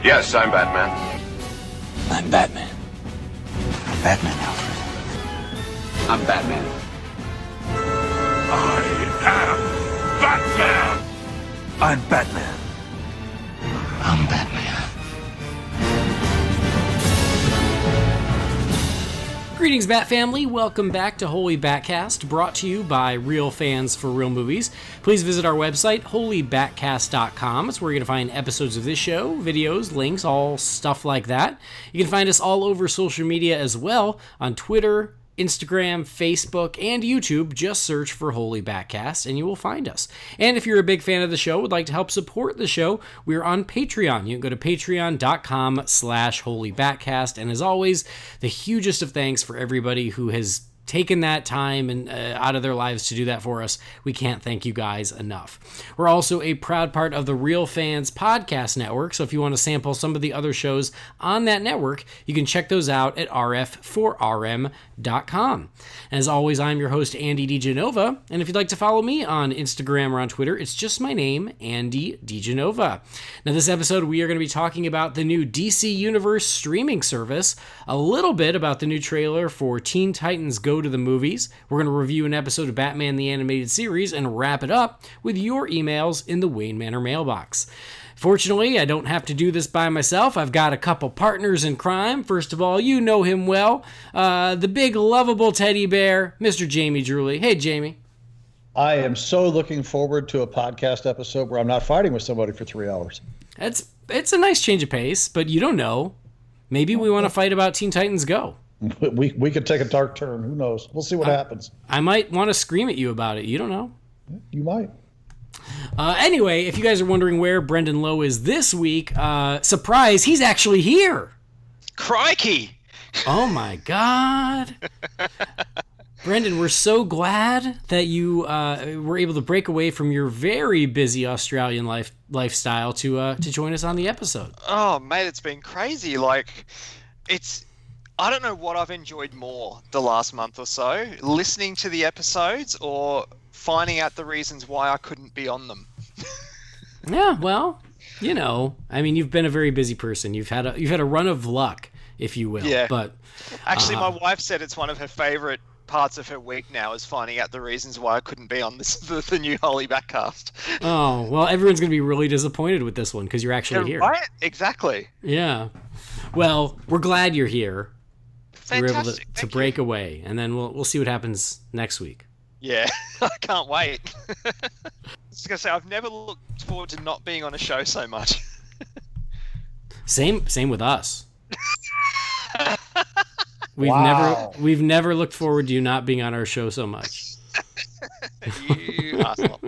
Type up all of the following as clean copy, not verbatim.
Yes, I'm Batman. I'm Batman. I'm Batman, Alfred. I'm Batman. I am Batman! I'm Batman. I'm Batman. Greetings, Bat Family. Welcome back to Holy BatCast, brought to you by Real Fans for Real Movies. Please visit our website, holybatcast.com. It's where you're going to find episodes of this show, videos, links, all stuff like that. You can find us all over social media as well, on Twitter, Instagram, Facebook, and YouTube. Just search for Holy BatCast and you will find us. And if you're a big fan of the show, would like to help support the show, we're on Patreon. You can go to patreon.com/holybatcast. And as always, the hugest of thanks for everybody who has taken that time and out of their lives to do that for us. We can't thank you guys enough. We're also a proud part of the Real Fans Podcast Network, so if you want to sample some of the other shows on that network, you can check those out at rf4rm.com. And as always, I'm your host, Andy DiGenova, and if you'd like to follow me on Instagram or on Twitter, it's just my name, Andy DiGenova. Now, this episode, we are going to be talking about the new DC Universe streaming service, a little bit about the new trailer for Teen Titans Go to the Movies. We're going to review an episode of Batman the Animated Series and wrap it up with your emails in the Wayne Manor mailbox. Fortunately, I don't have to do this by myself. I've got a couple partners in crime. First of all, you know him well, the big lovable teddy bear, Mr. Jamie Drewley. Hey, Jamie. I am so looking forward to a podcast episode where I'm not fighting with somebody for 3 hours. It's a nice change of pace, but you don't know. Maybe we want to fight about Teen Titans Go. We could take a dark turn. Who knows? We'll see what happens. I might want to scream at you about it. You don't know. You might. Anyway, if you guys are wondering where Brendan Lowe is this week, surprise, he's actually here. Crikey! Oh my God. Brendan, we're so glad that you were able to break away from your very busy Australian lifestyle to join us on the episode. Oh, mate, it's been crazy. I don't know what I've enjoyed more the last month or so, listening to the episodes or finding out the reasons why I couldn't be on them. Yeah, well, you've been a very busy person. You've had a run of luck, if you will. Yeah. But actually, my wife said it's one of her favorite parts of her week now is finding out the reasons why I couldn't be on the new Holy BatCast. Oh, well, everyone's going to be really disappointed with this one because you're actually here. Right? Exactly. Yeah. Well, we're glad you're here. Fantastic. We're able to break away, and then we'll see what happens next week. Yeah, I can't wait. I was going to say, I've never looked forward to not being on a show so much. Same with us. We've never looked forward to you not being on our show so much. You asshole.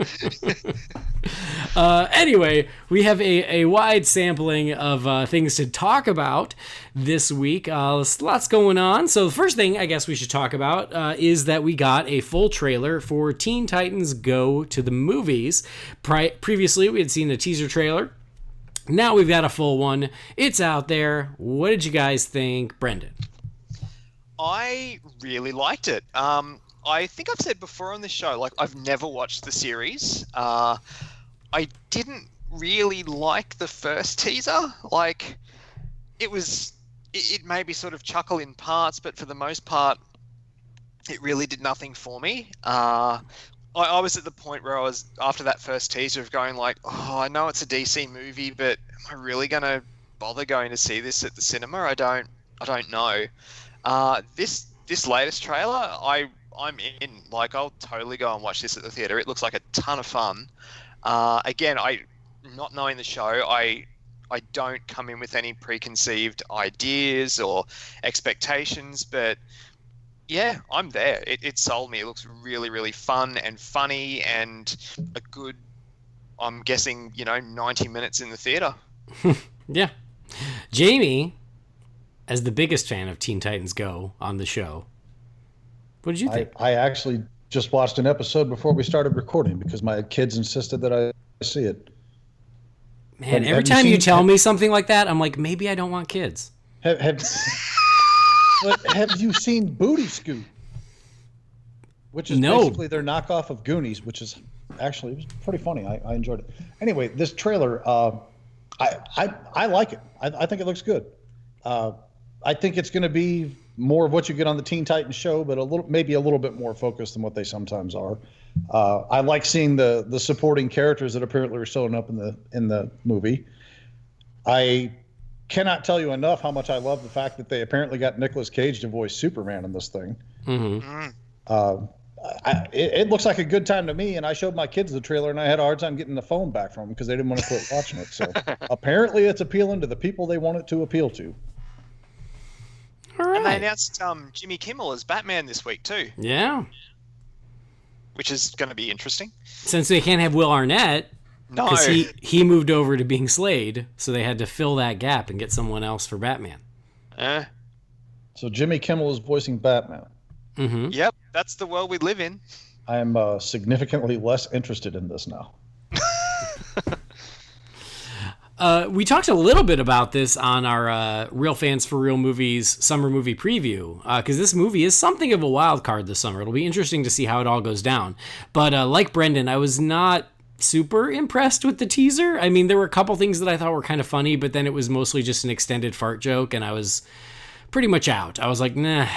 Anyway, we have a wide sampling of things to talk about this week. Lots going on. So the first thing I guess we should talk about is that we got a full trailer for Teen Titans Go to the Movies. Previously, we had seen a teaser trailer. Now we've got a full one. It's out there. What did you guys think, Brendan? I really liked it. I think I've said before on the show, I've never watched the series. I didn't really like the first teaser. It made me sort of chuckle in parts, but for the most part, it really did nothing for me. I was at the point where I was, after that first teaser, of going I know it's a DC movie, but am I really going to bother going to see this at the cinema? I don't know. This latest trailer, I'm in. I'll totally go and watch this at the theater. It looks like a ton of fun. Again, not knowing the show, I don't come in with any preconceived ideas or expectations, but yeah, I'm there. It sold me. It looks really, really fun and funny and a good, I'm guessing, 90 minutes in the theater. Yeah. Jamie, as the biggest fan of Teen Titans Go on the show, what did you think? I actually just watched an episode before we started recording because my kids insisted that I see it. Man, every time you tell me something like that, I'm like, maybe I don't want kids. Have you seen Booty Scoot? Which is basically their knockoff of Goonies, which is actually, it was pretty funny. I enjoyed it. Anyway, this trailer, I like it. I think it looks good. I think it's going to be more of what you get on the Teen Titans show, but maybe a little bit more focused than what they sometimes are. I like seeing the supporting characters that apparently are showing up in the movie. I cannot tell you enough how much I love the fact that they apparently got Nicolas Cage to voice Superman in this thing. It looks like a good time to me, and I showed my kids the trailer, and I had a hard time getting the phone back from them because they didn't want to quit watching it. So apparently it's appealing to the people they want it to appeal to. All right. And they announced Jimmy Kimmel as Batman this week too. Yeah. Which is going to be interesting. Since they can't have Will Arnett, No. because he moved over to being Slade, so they had to fill that gap and get someone else for Batman. So Jimmy Kimmel is voicing Batman. Mm-hmm. Yep, that's the world we live in. I am significantly less interested in this now. We talked a little bit about this on our Real Fans for Real Movies summer movie preview, because this movie is something of a wild card this summer. It'll be interesting to see how it all goes down. But like Brendan, I was not super impressed with the teaser. I mean, there were a couple things that I thought were kind of funny, but then it was mostly just an extended fart joke, and I was pretty much out. I was like, nah,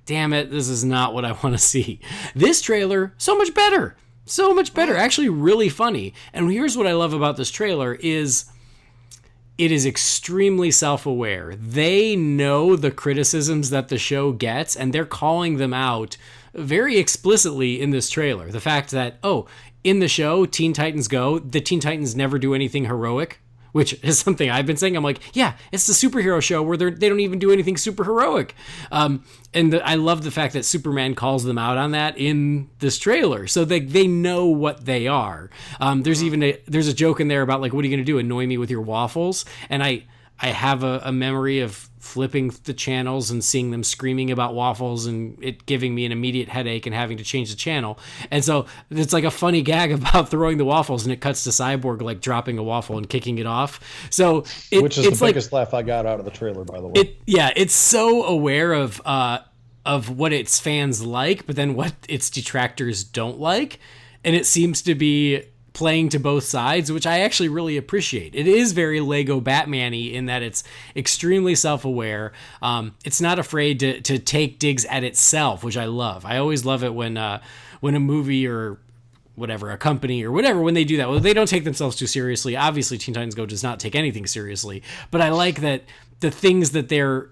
damn it, this is not what I want to see. This trailer, so much better. So much better. Actually really funny. And here's what I love about this trailer is it is extremely self-aware. They know the criticisms that the show gets, and they're calling them out very explicitly in this trailer. The fact that, in the show, Teen Titans Go, the Teen Titans never do anything heroic, which is something I've been saying. I'm like, yeah, it's the superhero show where they don't even do anything super heroic. I love the fact that Superman calls them out on that in this trailer. So they know what they are. There's a joke in there about like, what are you going to do? Annoy me with your waffles? And I have a memory of flipping the channels and seeing them screaming about waffles and it giving me an immediate headache and having to change the channel. And so it's like a funny gag about throwing the waffles, and it cuts to Cyborg like dropping a waffle and kicking it off. So which is it's the biggest laugh I got out of the trailer, by the way. It's so aware of what its fans like, but then what its detractors don't like. And it seems to be playing to both sides, which I actually really appreciate. It is very Lego Batman-y in that it's extremely self-aware. It's not afraid to take digs at itself, which I love. I always love it when a movie or whatever, a company or whatever, when they do that. Well, they don't take themselves too seriously. Obviously, Teen Titans Go does not take anything seriously, but I like that the things that they're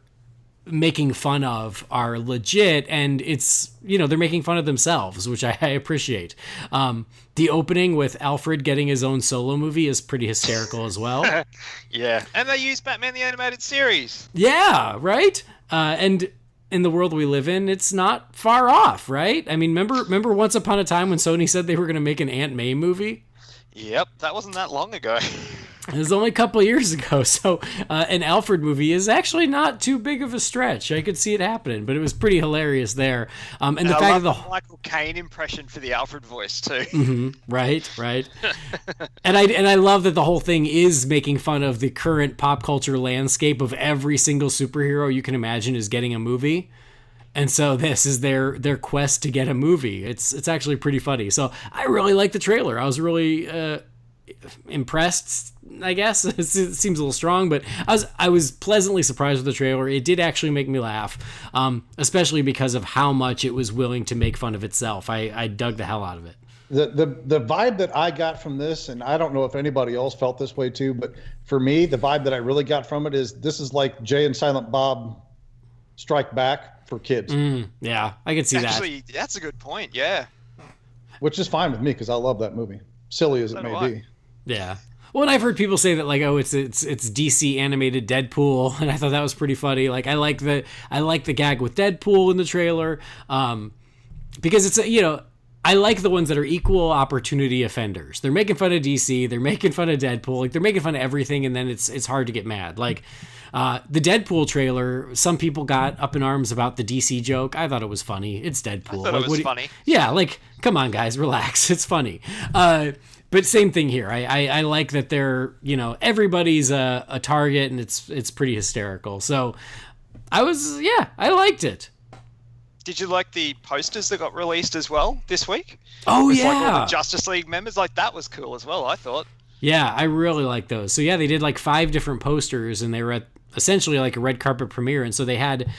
making fun of are legit, and it's, they're making fun of themselves, which I appreciate. The opening with Alfred getting his own solo movie is pretty hysterical as well. Yeah, and they use Batman the Animated Series. Yeah, right? And in the world we live in, it's not far off, right? I mean, remember once upon a time when Sony said they were going to make an Aunt May movie? Yep, that wasn't that long ago. It was only a couple of years ago, so an Alfred movie is actually not too big of a stretch. I could see it happening, but it was pretty hilarious there. And the fact of the Michael Caine impression for the Alfred voice too. Mm-hmm, right. and I love that the whole thing is making fun of the current pop culture landscape of every single superhero you can imagine is getting a movie. And so this is their quest to get a movie. It's actually pretty funny. So I really like the trailer. I was really impressed, I guess. It seems a little strong, but I was pleasantly surprised with the trailer. It did actually make me laugh, especially because of how much it was willing to make fun of itself. I dug the hell out of it. The vibe that I got from this, and I don't know if anybody else felt this way too, but for me, the vibe that I really got from it is this is like Jay and Silent Bob Strike Back for kids. Yeah, I could see that. Actually, that's a good point, yeah. Which is fine with me because I love that movie, silly as it may be. Yeah. Well, and I've heard people say that, like, it's DC animated Deadpool, and I thought that was pretty funny. Like, I like the gag with Deadpool in the trailer, because it's I like the ones that are equal opportunity offenders. They're making fun of DC, they're making fun of Deadpool, like they're making fun of everything, and then it's hard to get mad. Like the Deadpool trailer, some people got up in arms about the DC joke. I thought it was funny. It's Deadpool. I thought it was funny. Yeah, like, come on, guys, relax. It's funny. But same thing here. I like that they're, everybody's a target, and it's pretty hysterical. So I liked it. Did you like the posters that got released as well this week? Oh, With yeah. like all the Justice League members, like that was cool as well, I thought. Yeah, I really like those. So yeah, they did like 5 different posters, and they were at essentially like a red carpet premiere, and so they had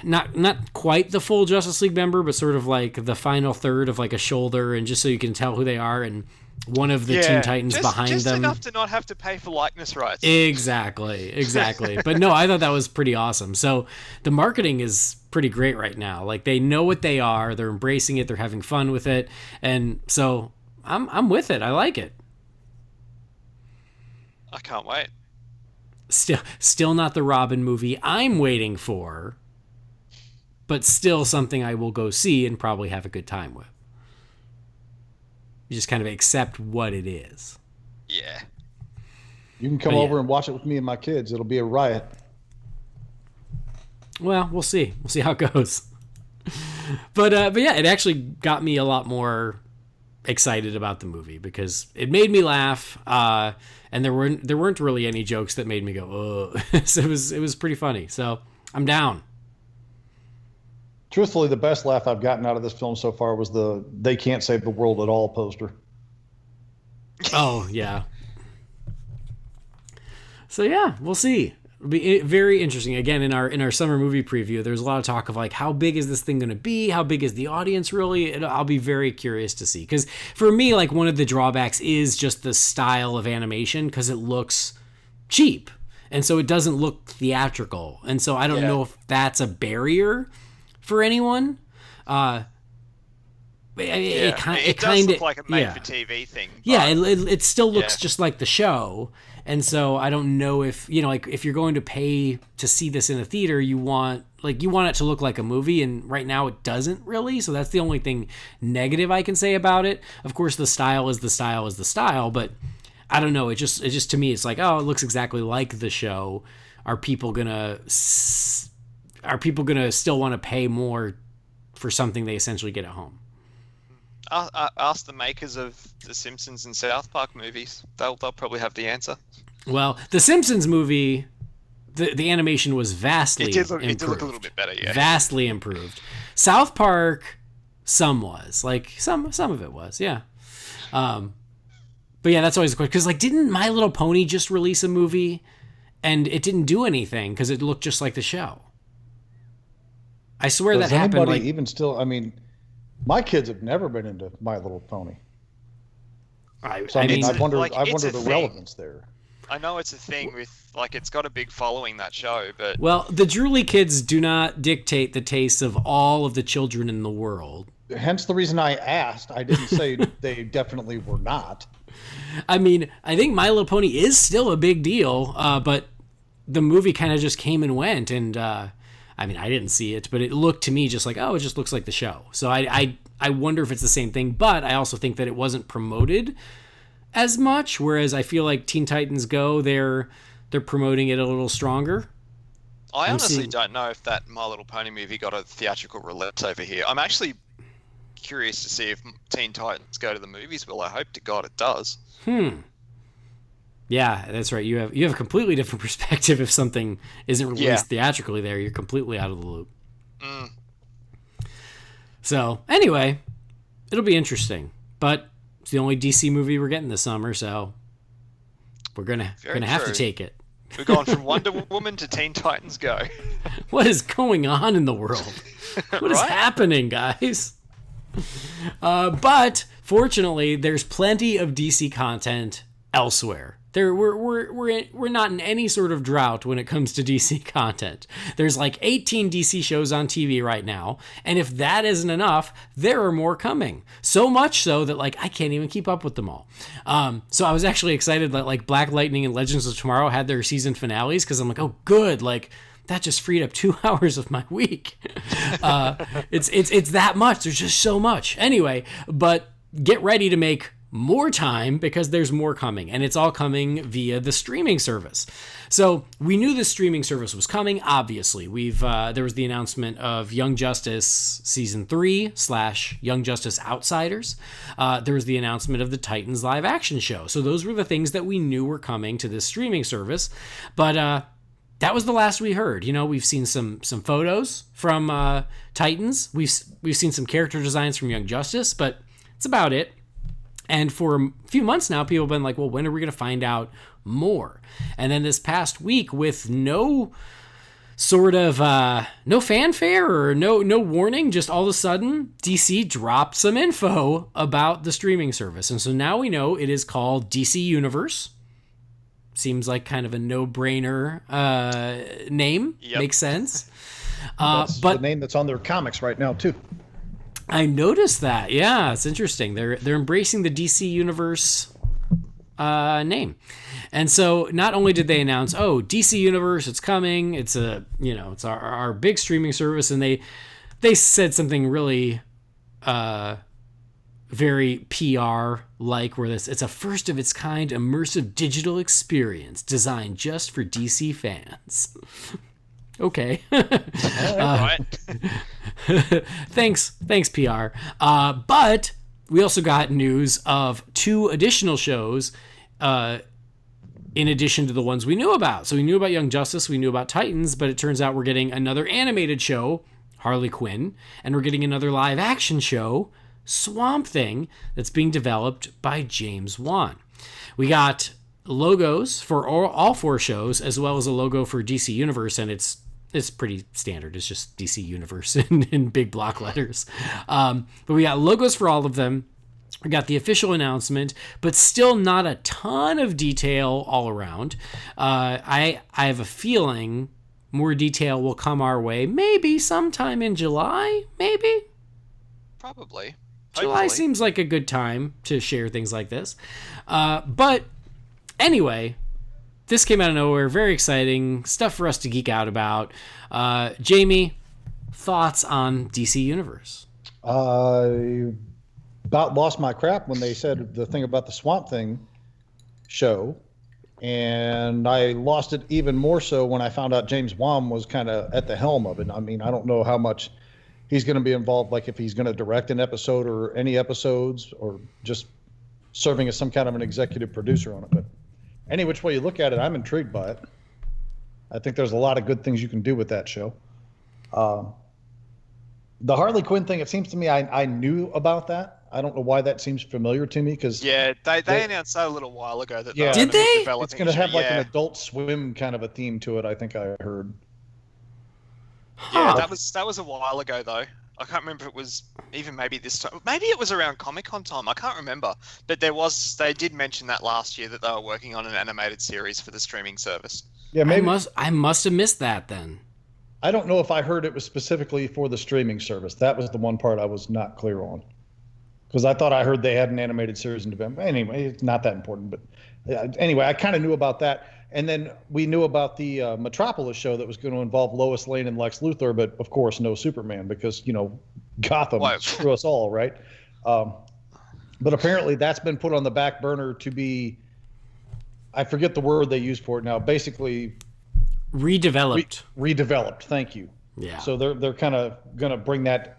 not quite the full Justice League member, but sort of like the final third of like a shoulder, and just so you can tell who they are, and one of the Teen Titans behind just them. Enough to not have to pay for likeness rights. Exactly. But no, I thought that was pretty awesome. So the marketing is pretty great right now. Like they know what they are, they're embracing it, they're having fun with it, and so I'm with it. I like it. I can't wait. Still not the Robin movie I'm waiting for, but still something I will go see and probably have a good time with. You just kind of accept what it is. Yeah. You can come over and watch it with me and my kids. It'll be a riot. Well, we'll see. We'll see how it goes. But yeah, it actually got me a lot more excited about the movie because it made me laugh, and there weren't really any jokes that made me go, ugh. So it was pretty funny. So I'm down. Truthfully, the best laugh I've gotten out of this film so far was the "They Can't Save the World at All" poster. Oh yeah. So yeah, we'll see. It'll be very interesting. Again, in our summer movie preview, there's a lot of talk of like how big is this thing going to be? How big is the audience really? I'll be very curious to see, because for me, like one of the drawbacks is just the style of animation, because it looks cheap, and so it doesn't look theatrical, and so I don't know if that's a barrier for anyone. It does look like a made-for-TV thing. Yeah, it still looks just like the show. And so I don't know if, like if you're going to pay to see this in a theater, you want it to look like a movie, and right now it doesn't really. So that's the only thing negative I can say about it. Of course, the style is the style, but I don't know. It just to me, it's like, oh, it looks exactly like the show. Are people gonna still want to pay more for something they essentially get at home? Ask the makers of the Simpsons and South Park movies. They'll probably have the answer. Well, the Simpsons movie, the animation was vastly improved. It did look a little bit better, yeah. Vastly improved. South Park, some of it was, yeah. But yeah, that's always the question. Because didn't My Little Pony just release a movie, and it didn't do anything because it looked just like the show? I swear that happened. Anybody even still? I mean, my kids have never been into My Little Pony. I wonder the relevance there. I know it's a thing with, it's got a big following, that show, but... Well, the Drooly kids do not dictate the tastes of all of the children in the world. Hence the reason I asked. I didn't say they definitely were not. I mean, I think My Little Pony is still a big deal, but the movie kind of just came and went, and... I mean, I didn't see it, but it looked to me just like, oh, it just looks like the show. So I wonder if it's the same thing, but I also think that it wasn't promoted as much, whereas I feel like Teen Titans Go, they're promoting it a little stronger. I honestly don't know if that My Little Pony movie got a theatrical release over here. I'm actually curious to see if Teen Titans Go to the movies. Well, I hope to God it does. Yeah, that's right. You have a completely different perspective if something isn't released theatrically there. You're completely out of the loop. So, anyway, it'll be interesting. But it's the only DC movie we're getting this summer, so we're gonna have to take it. We've gone from Wonder Woman to Teen Titans Go. What is going on in the world? What is happening, guys? But fortunately, there's plenty of DC content elsewhere. We're not in any sort of drought when it comes to DC content. There's 18 DC shows on TV right now, and if that isn't enough, there are more coming. So much so that I can't even keep up with them all. So I was actually excited that Black Lightning and Legends of Tomorrow had their season finales, because I'm like, oh good, that just freed up 2 hours of my week. It's that much. There's just so much. Anyway, but get ready to make more time, because there's more coming, and it's all coming via the streaming service. So we knew the streaming service was coming. Obviously, there was the announcement of Young Justice season 3 / Young Justice Outsiders. There was the announcement of the Titans live action show. So those were the things that we knew were coming to this streaming service. But that was the last we heard. We've seen some photos from Titans. We've seen some character designs from Young Justice, but it's about it. And for a few months now, people have been like, well, when are we going to find out more? And then this past week, with no sort of no fanfare or no warning, just all of a sudden, DC dropped some info about the streaming service. And so now we know it is called DC Universe. Seems like kind of a no-brainer name. Yep. Makes sense. That's the name that's on their comics right now, too. I noticed that. Yeah, it's interesting. They're embracing the DC Universe name. And so not only did they announce, DC Universe, it's coming. It's it's our big streaming service, and they said something really very PR like, where it's a first of its kind immersive digital experience designed just for DC fans. Okay. Right. Thanks PR. But we also got news of 2 additional shows in addition to the ones we knew about. So we knew about Young Justice, we knew about Titans, but it turns out we're getting another animated show, Harley Quinn, and we're getting another live action show, Swamp Thing, that's being developed by James Wan. We got logos for all 4 shows, as well as a logo for DC Universe, and it's pretty standard. It's just DC Universe in big block letters. But we got logos for all of them. We got the official announcement, but still not a ton of detail all around. I have a feeling more detail will come our way, maybe sometime in July, maybe? Probably. July Hopefully. seems like a good time to share things like this. But anyway, this came out of nowhere. Very exciting stuff for us to geek out about. Jamie, thoughts on DC Universe? I about lost my crap when they said the thing about the Swamp Thing show. And I lost it even more so when I found out James Wan was kind of at the helm of it. I mean, I don't know how much he's going to be involved, like if he's going to direct an episode or any episodes, or just serving as some kind of an executive producer on it. But any which way you look at it, I'm intrigued by it. I think there's a lot of good things you can do with that show. The Harley Quinn thing, it seems to me I knew about that. I don't know why that seems familiar to me, because they announced that a little while ago. That Did they? It's going to have like an Adult Swim kind of a theme to it, I think I heard. Yeah, that was a while ago though. I can't remember if it was even maybe this time. Maybe it was around Comic-Con time. I can't remember. But they did mention that last year that they were working on an animated series for the streaming service. Yeah, maybe I must have missed that then. I don't know if I heard it was specifically for the streaming service. That was the one part I was not clear on. Because I thought I heard they had an animated series in November. Anyway, it's not that important. But anyway, I kind of knew about that. And then we knew about the Metropolis show that was going to involve Lois Lane and Lex Luthor, but of course no Superman, because, Gotham screw us all, right? But apparently that's been put on the back burner to be, I forget the word they used for it now, basically redeveloped. Redeveloped, thank you. Yeah. So they're kind of going to bring that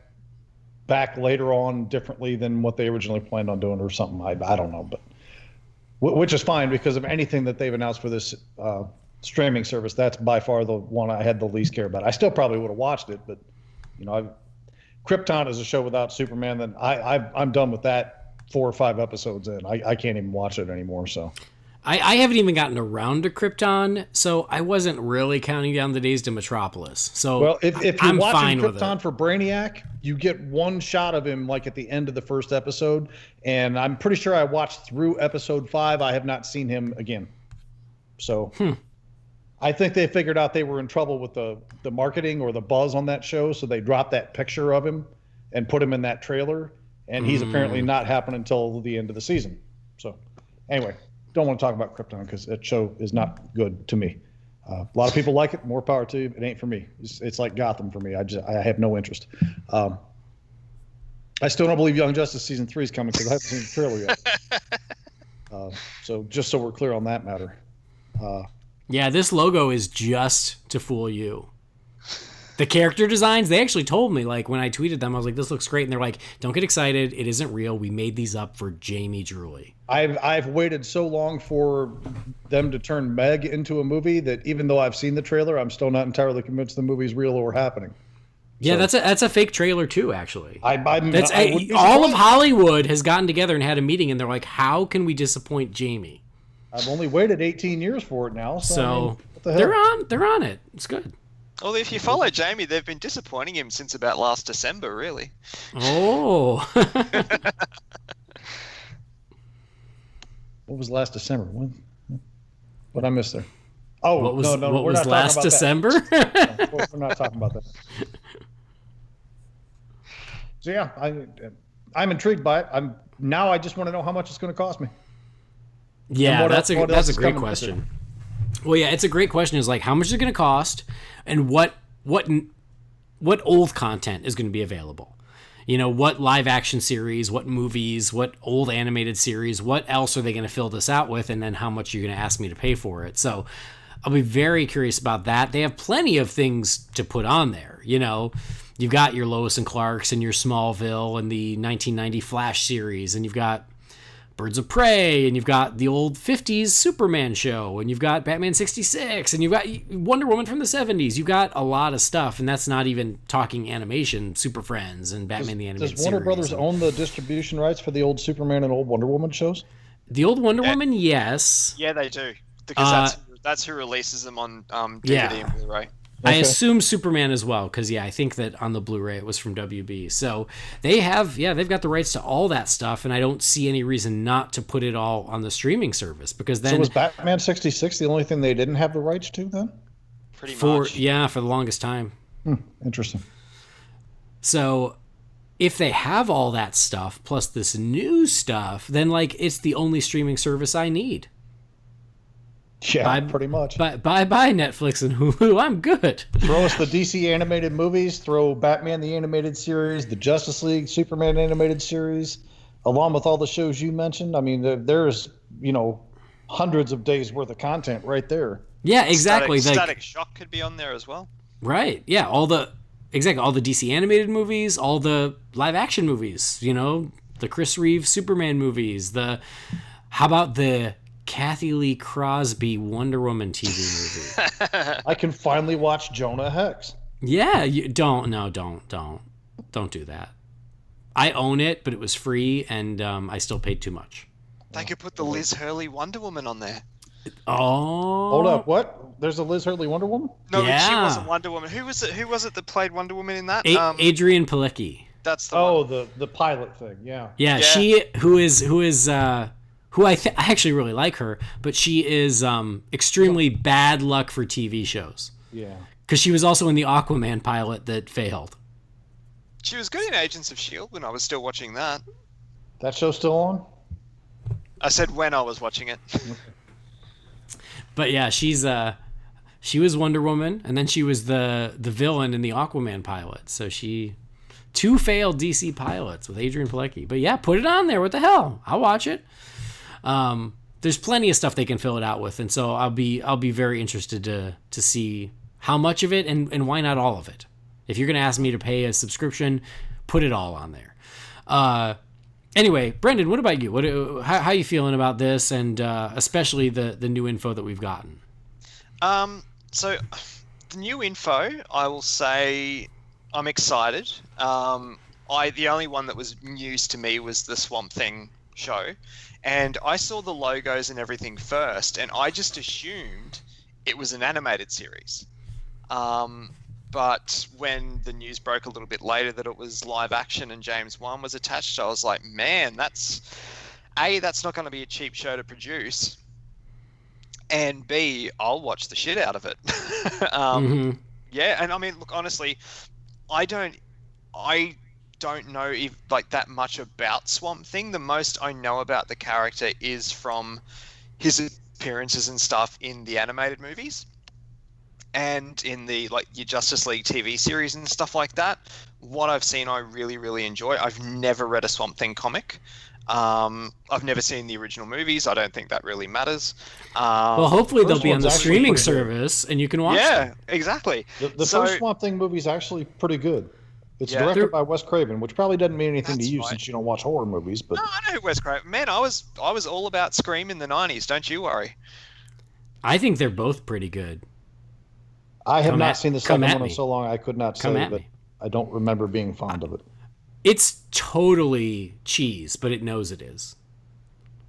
back later on differently than what they originally planned on doing or something. I don't know, but which is fine, because of anything that they've announced for this streaming service, that's by far the one I had the least care about. I still probably would have watched it, but Krypton is a show without Superman. Then I'm done with that 4 or 5 episodes in. I can't even watch it anymore. So I haven't even gotten around to Krypton, so I wasn't really counting down the days to Metropolis. So well, if you're I'm watching fine with Krypton it. for Brainiac, you get one shot of him like at the end of the first episode, and I'm pretty sure I watched through episode 5. I have not seen him again. So I think they figured out they were in trouble with the marketing or the buzz on that show, so they dropped that picture of him and put him in that trailer, and he's apparently not happening until the end of the season. So anyway, don't want to talk about Krypton because that show is not good to me. A lot of people like it. More power to you. It ain't for me. It's like Gotham for me. I have no interest. I still don't believe Young Justice season 3 is coming because I haven't seen the trailer yet. So just so we're clear on that matter. Yeah, this logo is just to fool you. The character designs, they actually told me, like, when I tweeted them, I was like, this looks great. And they're like, don't get excited. It isn't real. We made these up for Jamie Drewley. I've waited so long for them to turn Meg into a movie that even though I've seen the trailer, I'm still not entirely convinced the movie's real or happening. Yeah, that's a fake trailer too. Actually, I wouldn't be all of surprised. Hollywood has gotten together and had a meeting, and they're like, "How can we disappoint Jamie?" I've only waited 18 years for it now. So I mean, what the hell? they're on it. It's good. Well, if you follow Jamie, they've been disappointing him since about last December, really. Oh. What was last December? What I missed there? Oh, What was no, what we're was not last talking December? about that. No, we're not talking about that. So yeah, I'm intrigued by it. I just want to know how much it's going to cost me. Yeah, what that's else a is great coming with it? question. Well, yeah, it's a great question. Is like how much is it going to cost, and what old content is going to be available? You know, what live action series, what movies, what old animated series, what else are they going to fill this out with, and then how much you're going to ask me to pay for it. So I'll be very curious about that. They have plenty of things to put on there. You know, you've got your Lois and Clarks and your Smallville and the 1990 Flash series, and you've got Birds of Prey, and you've got the old 50s Superman show, and you've got Batman 66, and you've got Wonder Woman from the 70s. You've got a lot of stuff, and that's not even talking animation, Super Friends and Batman the Animated Does Warner Series. Brothers own the distribution rights for the old Superman and old Wonder Woman shows? The old Wonder Woman, yes. Yeah, they do. Because that's who releases them on DVD and Blu-ray. I assume Superman as well, because I think that on the Blu-ray it was from WB. So they've got the rights to all that stuff, and I don't see any reason not to put it all on the streaming service, because then So was Batman 66 the only thing they didn't have the rights to then? Pretty much. for the longest time. Interesting. So if they have all that stuff plus this new stuff, then like it's the only streaming service I need. Yeah, pretty much. Bye Netflix and Hulu. I'm good. Throw us the DC animated movies, throw Batman the animated series, the Justice League, Superman animated series, along with all the shows you mentioned. I mean, there's, hundreds of days worth of content right there. Yeah, exactly. Static Shock could be on there as well. Right. Yeah, all the DC animated movies, all the live action movies, the Chris Reeve Superman movies, how about the Kathy Lee Crosby Wonder Woman TV movie? I can finally watch Jonah Hex. Yeah, don't do that. I own it, but it was free, and I still paid too much. They could put the Liz Hurley Wonder Woman on there. Oh, hold up! What? There's a Liz Hurley Wonder Woman? No, yeah. She wasn't Wonder Woman. Who was it that played Wonder Woman in that? Adrienne Palicki. That's the one. the pilot thing. Yeah. Yeah, she who I actually really like her, but she is extremely bad luck for TV shows. Yeah. Because she was also in the Aquaman pilot that failed. She was good in Agents of S.H.I.E.L.D. when I was still watching that. That show's still on? I said when I was watching it. But yeah, she was Wonder Woman, and then she was the villain in the Aquaman pilot. So two failed DC pilots with Adrienne Palicki. But yeah, put it on there. What the hell? I'll watch it. There's plenty of stuff they can fill it out with, and so I'll be very interested to see how much of it and why not all of it. If you're gonna ask me to pay a subscription, put it all on there. Anyway, Brendan, what about you? How you feeling about this, and especially the new info that we've gotten? So the new info, I will say, I'm excited. The only one that was news to me was the Swamp Thing show. And I saw the logos and everything first, and I just assumed it was an animated series. But when the news broke a little bit later that it was live action and James Wan was attached, I was like, man, that's not going to be a cheap show to produce. And B, I'll watch the shit out of it. Yeah, and I mean, look, honestly, I don't know if like that much about Swamp Thing. The most I know about the character is from his appearances and stuff in the animated movies and in the your Justice League TV series and stuff like that. What I've seen, I really, really enjoy. I've never read a Swamp Thing comic. I've never seen the original movies. I don't think that really matters. Well, hopefully they'll be on the streaming service and you can watch them. Yeah, exactly. The first Swamp Thing movie is actually pretty good. It's directed by Wes Craven, which probably doesn't mean anything to you since you don't watch horror movies. But no, I know who Wes Craven. Man, I was all about Scream in the 90s. Don't you worry. I think they're both pretty good. I have not seen the second one in so long I could not say, but I don't remember being fond of it. It's totally cheese, but it knows it is.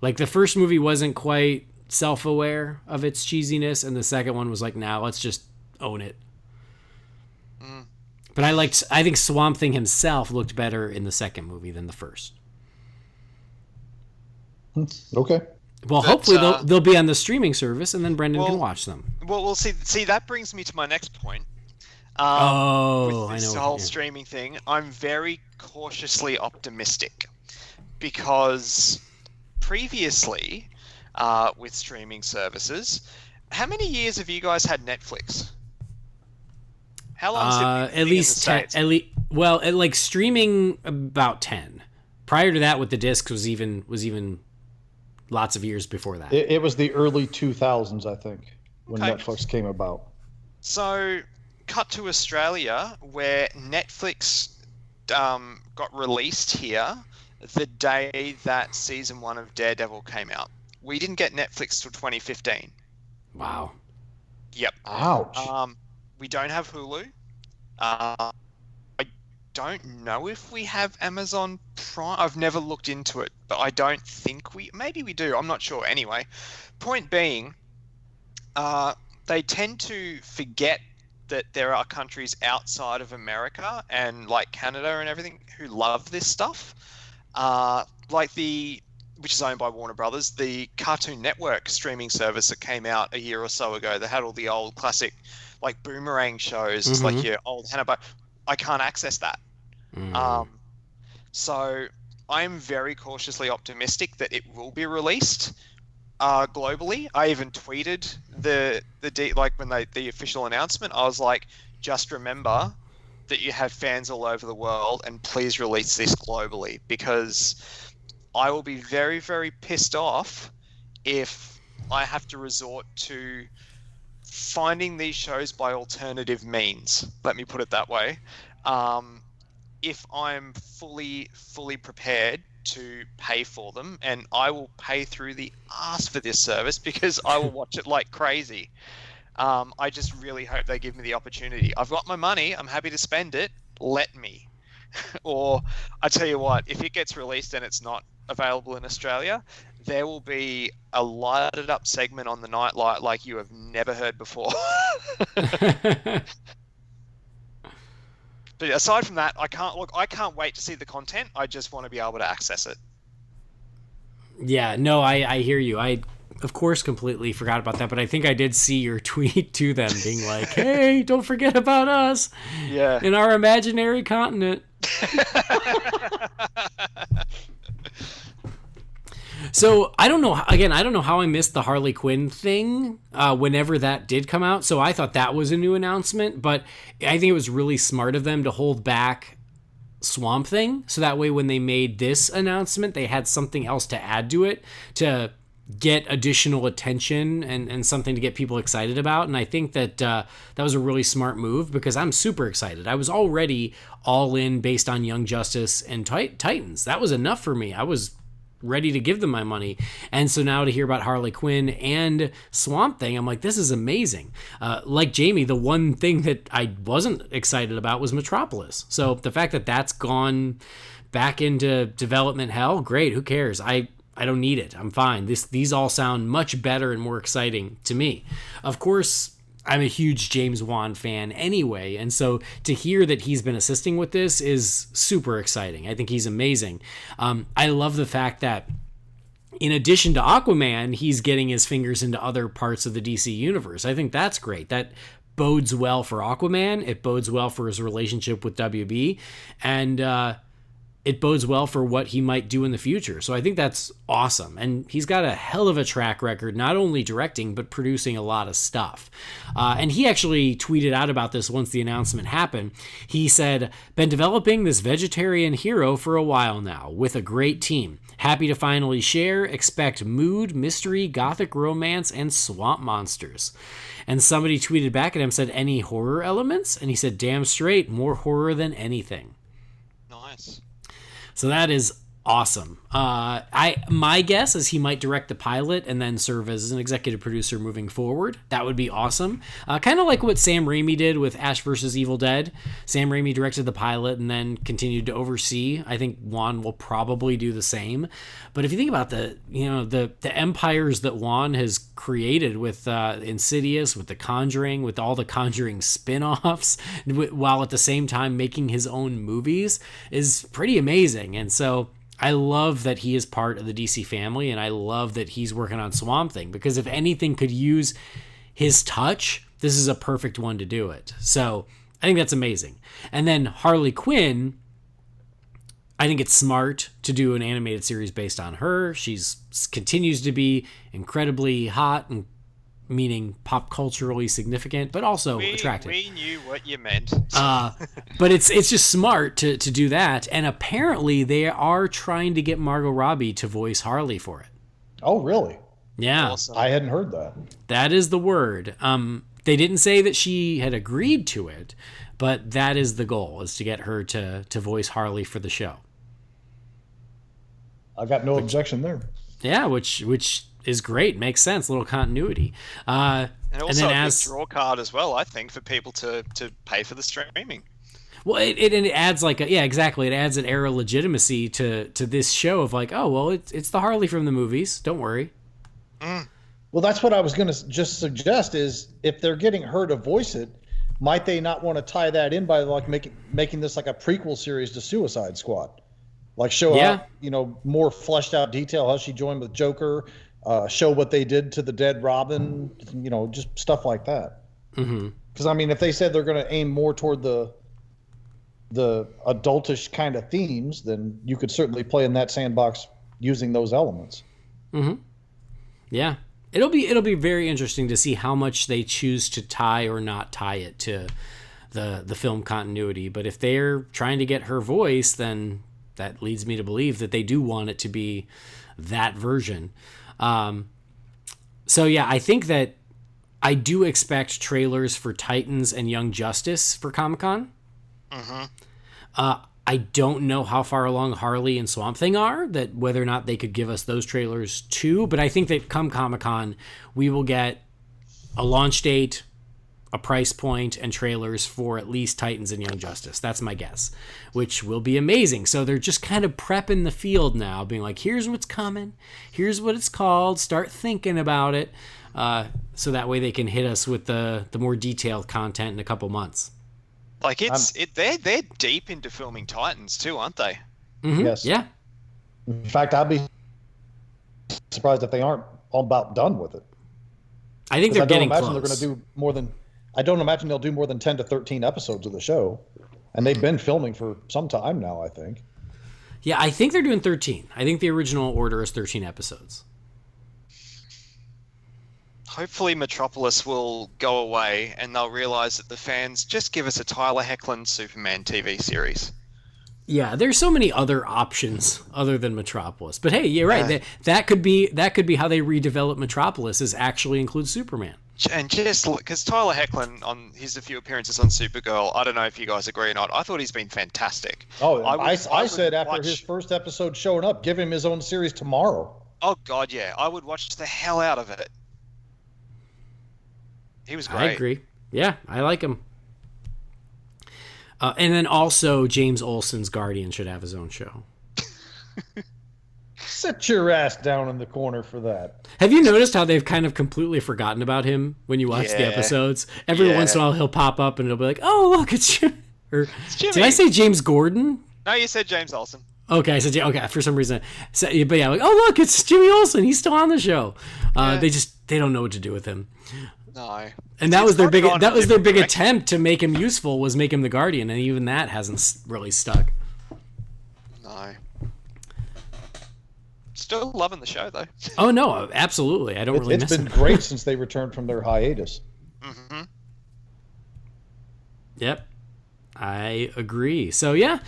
Like, the first movie wasn't quite self-aware of its cheesiness, and the second one was like, nah, let's just own it. But I think Swamp Thing himself looked better in the second movie than the first. Okay. Well, hopefully they'll be on the streaming service, and then Brendan can watch them. Well, we'll see. See, that brings me to my next point. With this whole streaming thing, I'm very cautiously optimistic because previously, with streaming services, how many years have you guys had Netflix? How long has it been at least 10, like streaming about 10. Prior to that, with the discs was even lots of years before that. It was the early 2000s, I think, when Netflix came about. So, cut to Australia, where Netflix got released here the day that season 1 of Daredevil came out. We didn't get Netflix till 2015. Wow. Yep. Ouch. We don't have Hulu. I don't know if we have Amazon Prime. I've never looked into it, but I don't think maybe we do. I'm not sure. Anyway, point being, they tend to forget that there are countries outside of America and like Canada and everything who love this stuff. Which is owned by Warner Brothers, the Cartoon Network streaming service that came out a year or so ago. They had all the old classic, like Boomerang shows, Mm-hmm. like your old Hanna-Barbera. I can't access that. So I'm very cautiously optimistic that it will be released globally. I even tweeted when the official announcement. I was like, just remember that you have fans all over the world, and please release this globally, because I will be very, very pissed off if I have to resort to finding these shows by alternative means. Let me put it that way. If I'm fully prepared to pay for them, and I will pay through the arse for this service because I will watch it like crazy. I just really hope they give me the opportunity. I've got my money. I'm happy to spend it. Let me. Or I tell you what, if it gets released and it's not available in Australia, there will be a lighted up segment on the Nightlight like you have never heard before. But aside from that, I can't wait to see the content. I just want to be able to access it. Yeah, no, I hear you. I, of course, completely forgot about that, but I think I did see your tweet to them being like, hey, don't forget about us in our imaginary continent. So I don't know how I missed the Harley Quinn thing whenever that did come out. So I thought that was a new announcement, but I think it was really smart of them to hold back Swamp Thing. So that way when they made this announcement, they had something else to add to it to get additional attention and something to get people excited about. And I think that that was a really smart move because I'm super excited. I was already all in based on Young Justice and Titans. That was enough for me. I was ready to give them my money. And so now to hear about Harley Quinn and Swamp Thing, I'm like, this is amazing. Like Jamie, the one thing that I wasn't excited about was Metropolis. So the fact that that's gone back into development hell, great. Who cares? I don't need it. I'm fine. These all sound much better and more exciting to me. Of course, I'm a huge James Wan fan anyway, and so to hear that he's been assisting with this is super exciting. I think he's amazing. I love the fact that in addition to Aquaman, he's getting his fingers into other parts of the DC universe. I think that's great. That bodes well for Aquaman. It bodes well for his relationship with WB, and it bodes well for what he might do in the future. So I think that's awesome. And he's got a hell of a track record, not only directing, but producing a lot of stuff. And he actually tweeted out about this once the announcement happened. He said, been developing this vegetarian hero for a while now with a great team. Happy to finally share. Expect mood, mystery, gothic romance, and swamp monsters. And somebody tweeted back at him, said, any horror elements? And he said, damn straight, more horror than anything. Nice. So that is awesome. My guess is he might direct the pilot and then serve as an executive producer moving forward. That would be awesome. Kind of like what Sam Raimi did with Ash vs. Evil Dead. Sam Raimi directed the pilot and then continued to oversee. I think Wan will probably do the same. But if you think about the empires that Wan has created with Insidious, with The Conjuring, with all the Conjuring spin-offs, while at the same time making his own movies, is pretty amazing. And so I love that he is part of the DC family, and I love that he's working on Swamp Thing, because if anything could use his touch, this is a perfect one to do it. So I think that's amazing. And then Harley Quinn, I think it's smart to do an animated series based on her. She's continues to be incredibly hot, and meaning pop culturally significant, but also attractive. We knew what you meant. But it's just smart to do that. And apparently they are trying to get Margot Robbie to voice Harley for it. Oh, really? Yeah. Awesome. I hadn't heard that. That is the word. They didn't say that she had agreed to it, but that is the goal, is to get her to voice Harley for the show. I got no objection there. Yeah, which is great. Makes sense. Little continuity. And also then a good draw card as well, I think, for people to pay for the streaming. Well, it adds exactly. It adds an air of legitimacy to this show of like, oh, well, it's the Harley from the movies. Don't worry. Well, that's what I was going to just suggest, is if they're getting her to voice it, might they not want to tie that in by like making this like a prequel series to Suicide Squad? Like show out, more fleshed out detail, how she joined with Joker, show what they did to the dead Robin, just stuff like that. Because I mean, if they said they're going to aim more toward the adultish kind of themes, then you could certainly play in that sandbox using those elements. Yeah, it'll be very interesting to see how much they choose to tie or not tie it to the film continuity. But if they're trying to get her voice, then that leads me to believe that they do want it to be that version. So yeah, I think that I do expect trailers for Titans and Young Justice for Comic-Con. I don't know how far along Harley and Swamp Thing are, that whether or not they could give us those trailers too, but I think that come Comic-Con, we will get a launch date, a price point, and trailers for at least Titans and Young Justice. That's my guess, which will be amazing. So they're just kind of prepping the field now, being like, here's what's coming, here's what it's called, start thinking about it, so that way they can hit us with the more detailed content in a couple months. Like they're deep into filming Titans too, aren't they? Yes. Yeah. In fact, I'd be surprised if they aren't all about done with it. I think they're getting close. They're going to do more than. I don't imagine they'll do more than 10 to 13 episodes of the show, and they've been filming for some time now, I think. Yeah, I think they're doing 13. I think the original order is 13 episodes. Hopefully Metropolis will go away and they'll realize that the fans just give us a Tyler Hoechlin Superman TV series. Yeah, there's so many other options other than Metropolis. But hey, you're right. That could be how they redevelop Metropolis, is actually include Superman. And just because Tyler Hoechlin on his few appearances on Supergirl, I don't know if you guys agree or not, I thought he's been fantastic. Oh, I said after his first episode showing up, give him his own series tomorrow. Oh God, yeah, I would watch the hell out of it. He was great. I agree. Yeah, I like him. And then also James Olsen's Guardian should have his own show. Sit your ass down in the corner for that. Have you noticed how they've kind of completely forgotten about him when you watch the episodes? Every once in a while he'll pop up and it'll be like, oh, look, it's Jimmy. Or, did I say James Gordon? No, you said James Olsen. Okay, I said, okay, for some reason. So, but yeah, like, oh, look, it's Jimmy Olsen. He's still on the show. They don't know what to do with him. No. And that was their big attempt to make him useful, was make him the Guardian, and even that hasn't really stuck. No. Still loving the show though. Oh no, absolutely. I don't really miss it. It's been great since they returned from their hiatus. Yep. I agree. So yeah,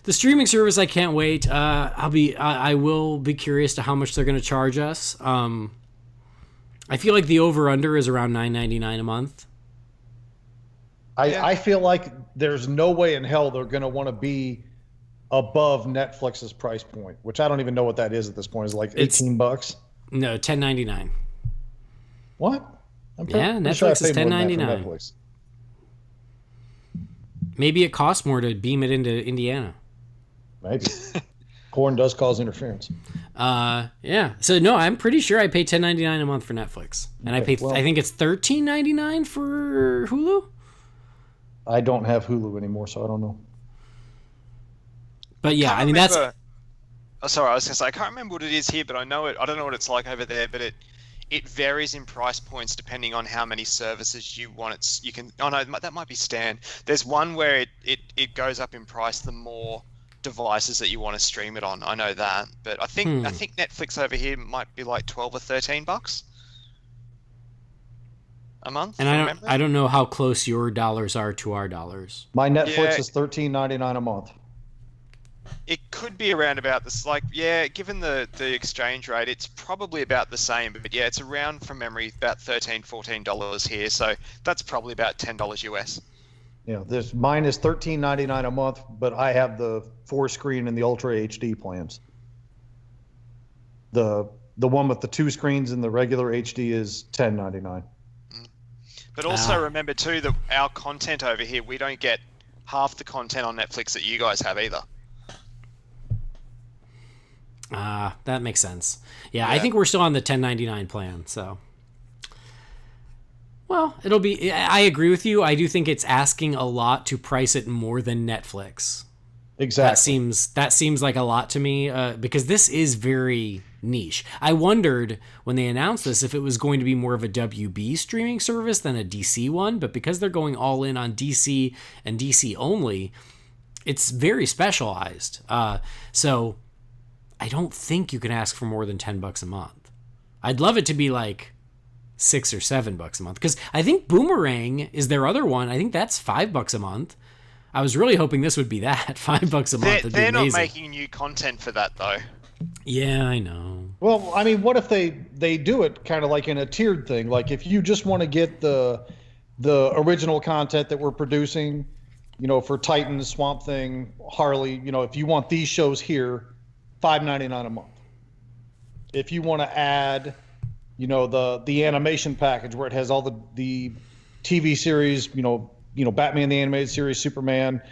the streaming service, I can't wait. I will be curious to how much they're going to charge us. I feel like the over-under is around $9.99 a month. I feel like there's no way in hell they're going to want to be above Netflix's price point, which I don't even know what that is at this point. Is it like $18? No, $10.99. What? Netflix is $10.99. Netflix. Maybe it costs more to beam it into Indiana. Maybe. Corn does cause interference. Yeah. So no, I'm pretty sure I pay $10.99 a month for Netflix, and I think it's $13.99 for Hulu. I don't have Hulu anymore, so I don't know. But yeah, I mean that's. Oh, sorry, I was gonna say I can't remember what it is here, but I know it. I don't know what it's like over there, but it varies in price points depending on how many services you want. You can. Oh no, that might be Stan. There's one where it goes up in price the more devices that you want to stream it on. I know that, but I think Netflix over here might be like $12 or $13 a month. And I don't know how close your dollars are to our dollars. My Netflix is $13.99 a month. It could be around about this, given the exchange rate, it's probably about the same. But yeah, it's around, from memory, about $13, $14 here. So that's probably about $10 US. Yeah, mine is $13.99 a month, but I have the 4-screen and the Ultra HD plans. The one with the 2 screens and the regular HD is $10.99. But also remember too that our content over here, we don't get half the content on Netflix that you guys have either. That makes sense. Yeah, I think we're still on the $10.99 plan, so. Well, it'll be. I agree with you. I do think it's asking a lot to price it more than Netflix. Exactly. That seems like a lot to me because this is very niche. I wondered when they announced this if it was going to be more of a WB streaming service than a DC one, but because they're going all in on DC and DC only, it's very specialized. So I don't think you can ask for more than $10 a month. I'd love it to be like $6 or $7 a month, because I think Boomerang is their other one. I think that's $5 a month. I was really hoping this would be that $5 a month. They're not making new content for that though. Yeah, I know. Well, I mean, what if they do it kind of like in a tiered thing? Like if you just want to get the original content that we're producing, for Titans, Swamp Thing, Harley, if you want these shows here, $5.99 a month. If you want to add, the animation package where it has all the TV series, Batman the Animated Series, Superman,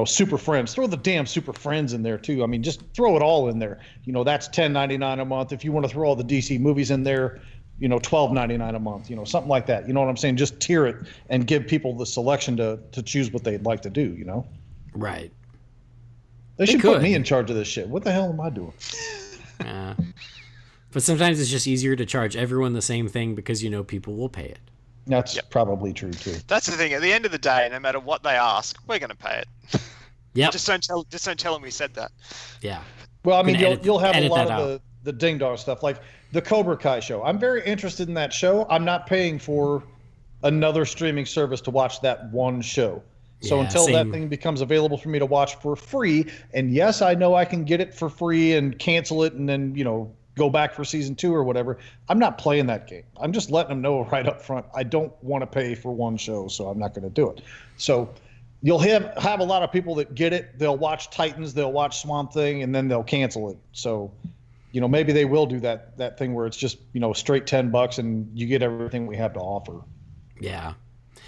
Super Friends. Throw the damn Super Friends in there too. I mean, just throw it all in there. That's $10.99 a month. If you want to throw all the DC movies in there, $12.99 a month. Something like that. You know what I'm saying? Just tier it and give people the selection to choose what they'd like to do. Right. They should put me in charge of this shit. What the hell am I doing? But sometimes it's just easier to charge everyone the same thing because people will pay it. That's probably true too. That's the thing. At the end of the day, no matter what they ask, we're going to pay it. Yeah. Just don't tell them we said that. Yeah. Well, I mean, you'll have a lot of the ding dong stuff, like the Cobra Kai show. I'm very interested in that show. I'm not paying for another streaming service to watch that one show. So until that thing becomes available for me to watch for free, and yes, I know I can get it for free and cancel it and then, go back for season 2 or whatever, I'm not playing that game. I'm just letting them know right up front, I don't want to pay for one show, so I'm not going to do it. So you'll have a lot of people that get it. They'll watch Titans, they'll watch Swamp Thing, and then they'll cancel it. So, maybe they will do that thing where it's just, straight $10 and you get everything we have to offer. Yeah.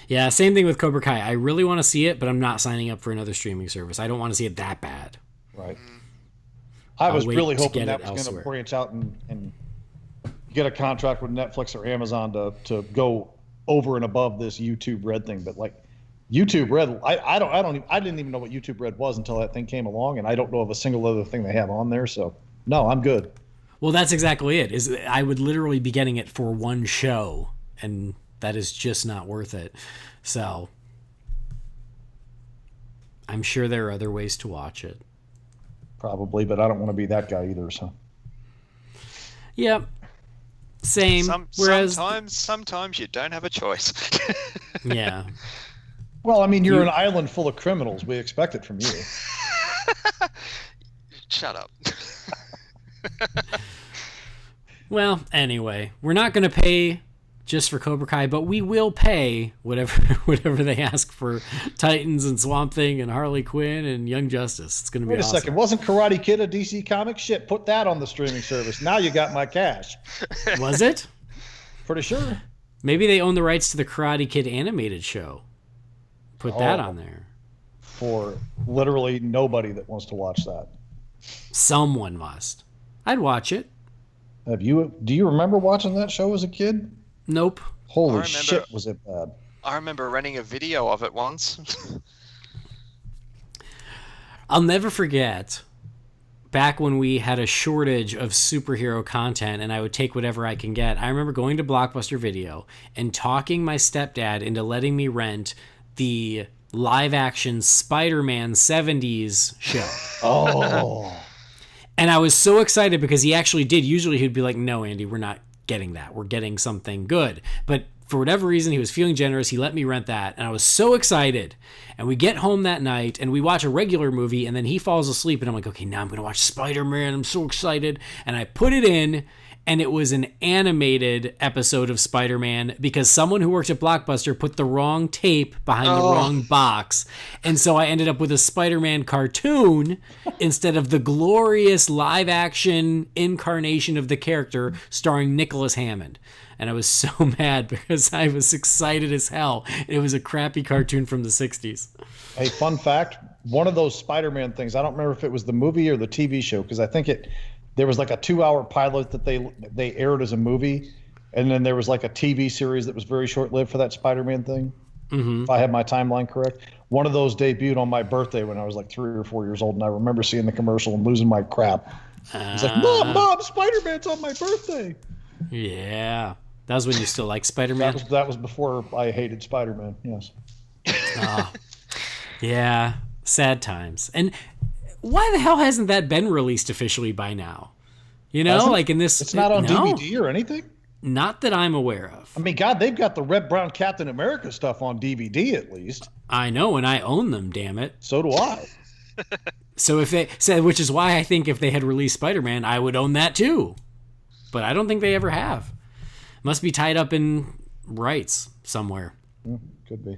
Yeah, same thing with Cobra Kai. I really want to see it, but I'm not signing up for another streaming service. I don't want to see it that bad. Right. I was really hoping that was going to branch out and get a contract with Netflix or Amazon to go over and above this YouTube Red thing. But like YouTube Red, I didn't even know what YouTube Red was until that thing came along, and I don't know of a single other thing they have on there. So no, I'm good. Well, that's exactly it. Is I would literally be getting it for one show, and that is just not worth it. So I'm sure there are other ways to watch it. Probably, but I don't want to be that guy either. So. Yep. Same. Sometimes you don't have a choice. Yeah. Well, I mean, you're an island full of criminals. We expect it from you. Shut up. Well, anyway, we're not going to pay just for Cobra Kai, but we will pay whatever they ask for Titans and Swamp Thing and Harley Quinn and Young Justice. It's going to be awesome. Wait a second. Wasn't Karate Kid a DC comic? Shit, put that on the streaming service. Now you got my cash. Was it? Pretty sure. Maybe they own the rights to the Karate Kid animated show. Put that on there. For literally nobody that wants to watch that. Someone must. I'd watch it. Do you remember watching that show as a kid? Nope. Holy shit, was it bad. I remember renting a video of it once. I'll never forget back when we had a shortage of superhero content and I would take whatever I can get. I remember going to Blockbuster Video and talking my stepdad into letting me rent the live-action Spider-Man 70s show. Oh. And I was so excited because he actually did. Usually he'd be like, no, Andy, we're not getting that. We're getting something good. But for whatever reason, he was feeling generous. He let me rent that. And I was so excited. And we get home that night and we watch a regular movie and then he falls asleep. And I'm like, okay, now I'm going to watch Spider-Man. I'm so excited. And I put it in and it was an animated episode of Spider-Man because someone who worked at Blockbuster put the wrong tape behind the wrong box. And so I ended up with a Spider-Man cartoon instead of the glorious live-action incarnation of the character starring Nicholas Hammond. And I was so mad because I was excited as hell. It was a crappy cartoon from the 60s. Hey, fun fact, one of those Spider-Man things, I don't remember if it was the movie or the TV show, because I think there was like a 2-hour pilot that they aired as a movie, and then there was like a TV series that was very short-lived for that Spider-Man thing, if I have my timeline correct. One of those debuted on my birthday when I was like 3 or 4 years old, and I remember seeing the commercial and losing my crap. I was like, Mom, Spider-Man's on my birthday. Yeah. That was when you still liked Spider-Man? That was before I hated Spider-Man, yes. Yeah, sad times. And why the hell hasn't that been released officially by now? You know, like in this... It's not on DVD or anything? Not that I'm aware of. I mean, God, they've got the Red Brown Captain America stuff on DVD at least. I know, and I own them, damn it. So do I. So if they said, which is why I think if they had released Spider-Man, I would own that too. But I don't think they ever have. Must be tied up in rights somewhere. Could be.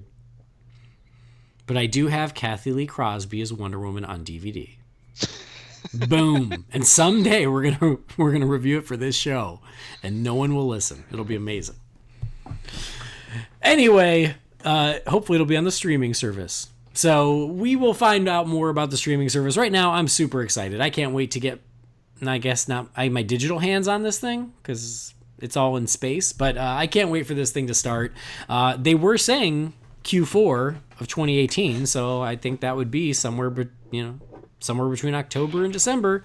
But I do have Kathy Lee Crosby as Wonder Woman on DVD. Boom. And someday we're gonna review it for this show, and no one will listen. It'll be amazing. Anyway, hopefully it'll be on the streaming service. So we will find out more about the streaming service. Right now, I'm super excited. I can't wait to get, I guess not my digital hands on this thing because it's all in space. But I can't wait for this thing to start. They were saying Q4 of 2018, so I think that would be somewhere between October and December,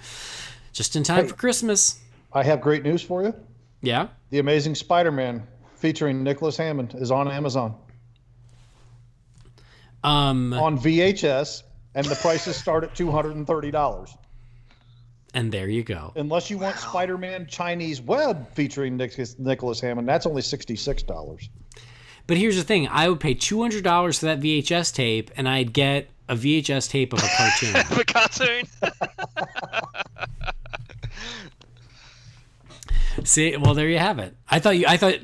just in time for Christmas. I have great news for you. Yeah? The Amazing Spider-Man featuring Nicholas Hammond is on Amazon. On VHS, and the prices start at $230. And there you go. Unless you want Spider-Man Chinese Web featuring Nicholas Hammond, that's only $66. But here's the thing. I would pay $200 for that VHS tape, and I'd get a VHS tape of a cartoon. Of a cartoon. See, well, there you have it. I thought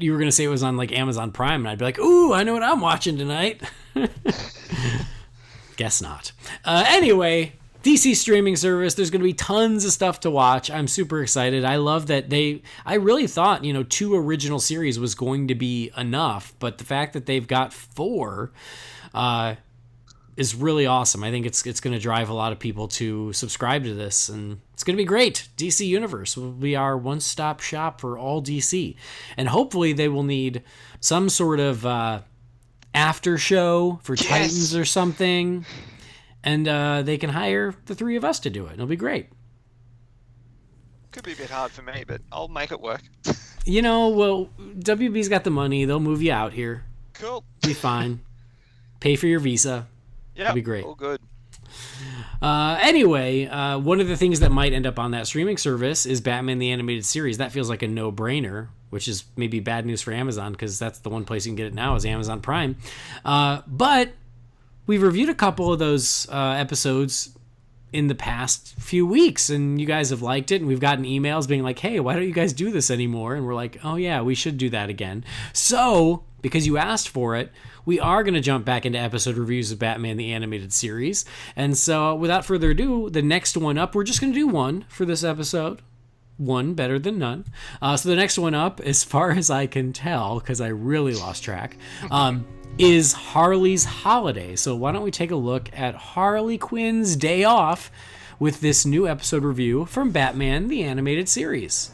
you were going to say it was on like Amazon Prime, and I'd be like, ooh, I know what I'm watching tonight. Guess not. Anyway, DC streaming service, there's going to be tons of stuff to watch. I'm super excited. I love that I really thought, 2 original series was going to be enough, but the fact that they've got 4 is really awesome. I think it's going to drive a lot of people to subscribe to this, and it's going to be great. DC Universe will be our one-stop shop for all DC, and hopefully they will need some sort of after show for Titans or something, and they can hire the 3 of us to do it. It'll be great. Could be a bit hard for me, but I'll make it work. Well, WB's got the money. They'll move you out here. Cool. Be fine. Pay for your visa. Yeah, it'll be great. All good. Anyway, one of the things that might end up on that streaming service is Batman the Animated Series. That feels like a no-brainer, which is maybe bad news for Amazon because that's the one place you can get it now is Amazon Prime. But we've reviewed a couple of those episodes in the past few weeks, and you guys have liked it, and we've gotten emails being like, hey, why don't you guys do this anymore? And we're like, oh yeah, we should do that again. So because you asked for it, we are going to jump back into episode reviews of Batman the Animated Series. And so without further ado, the next one up, we're just going to do one for this episode. One better than none. So the next one up, as far as I can tell, because I really lost track, is Harley's Holiday. So why don't we take a look at Harley Quinn's Day Off with this new episode review from Batman the Animated Series.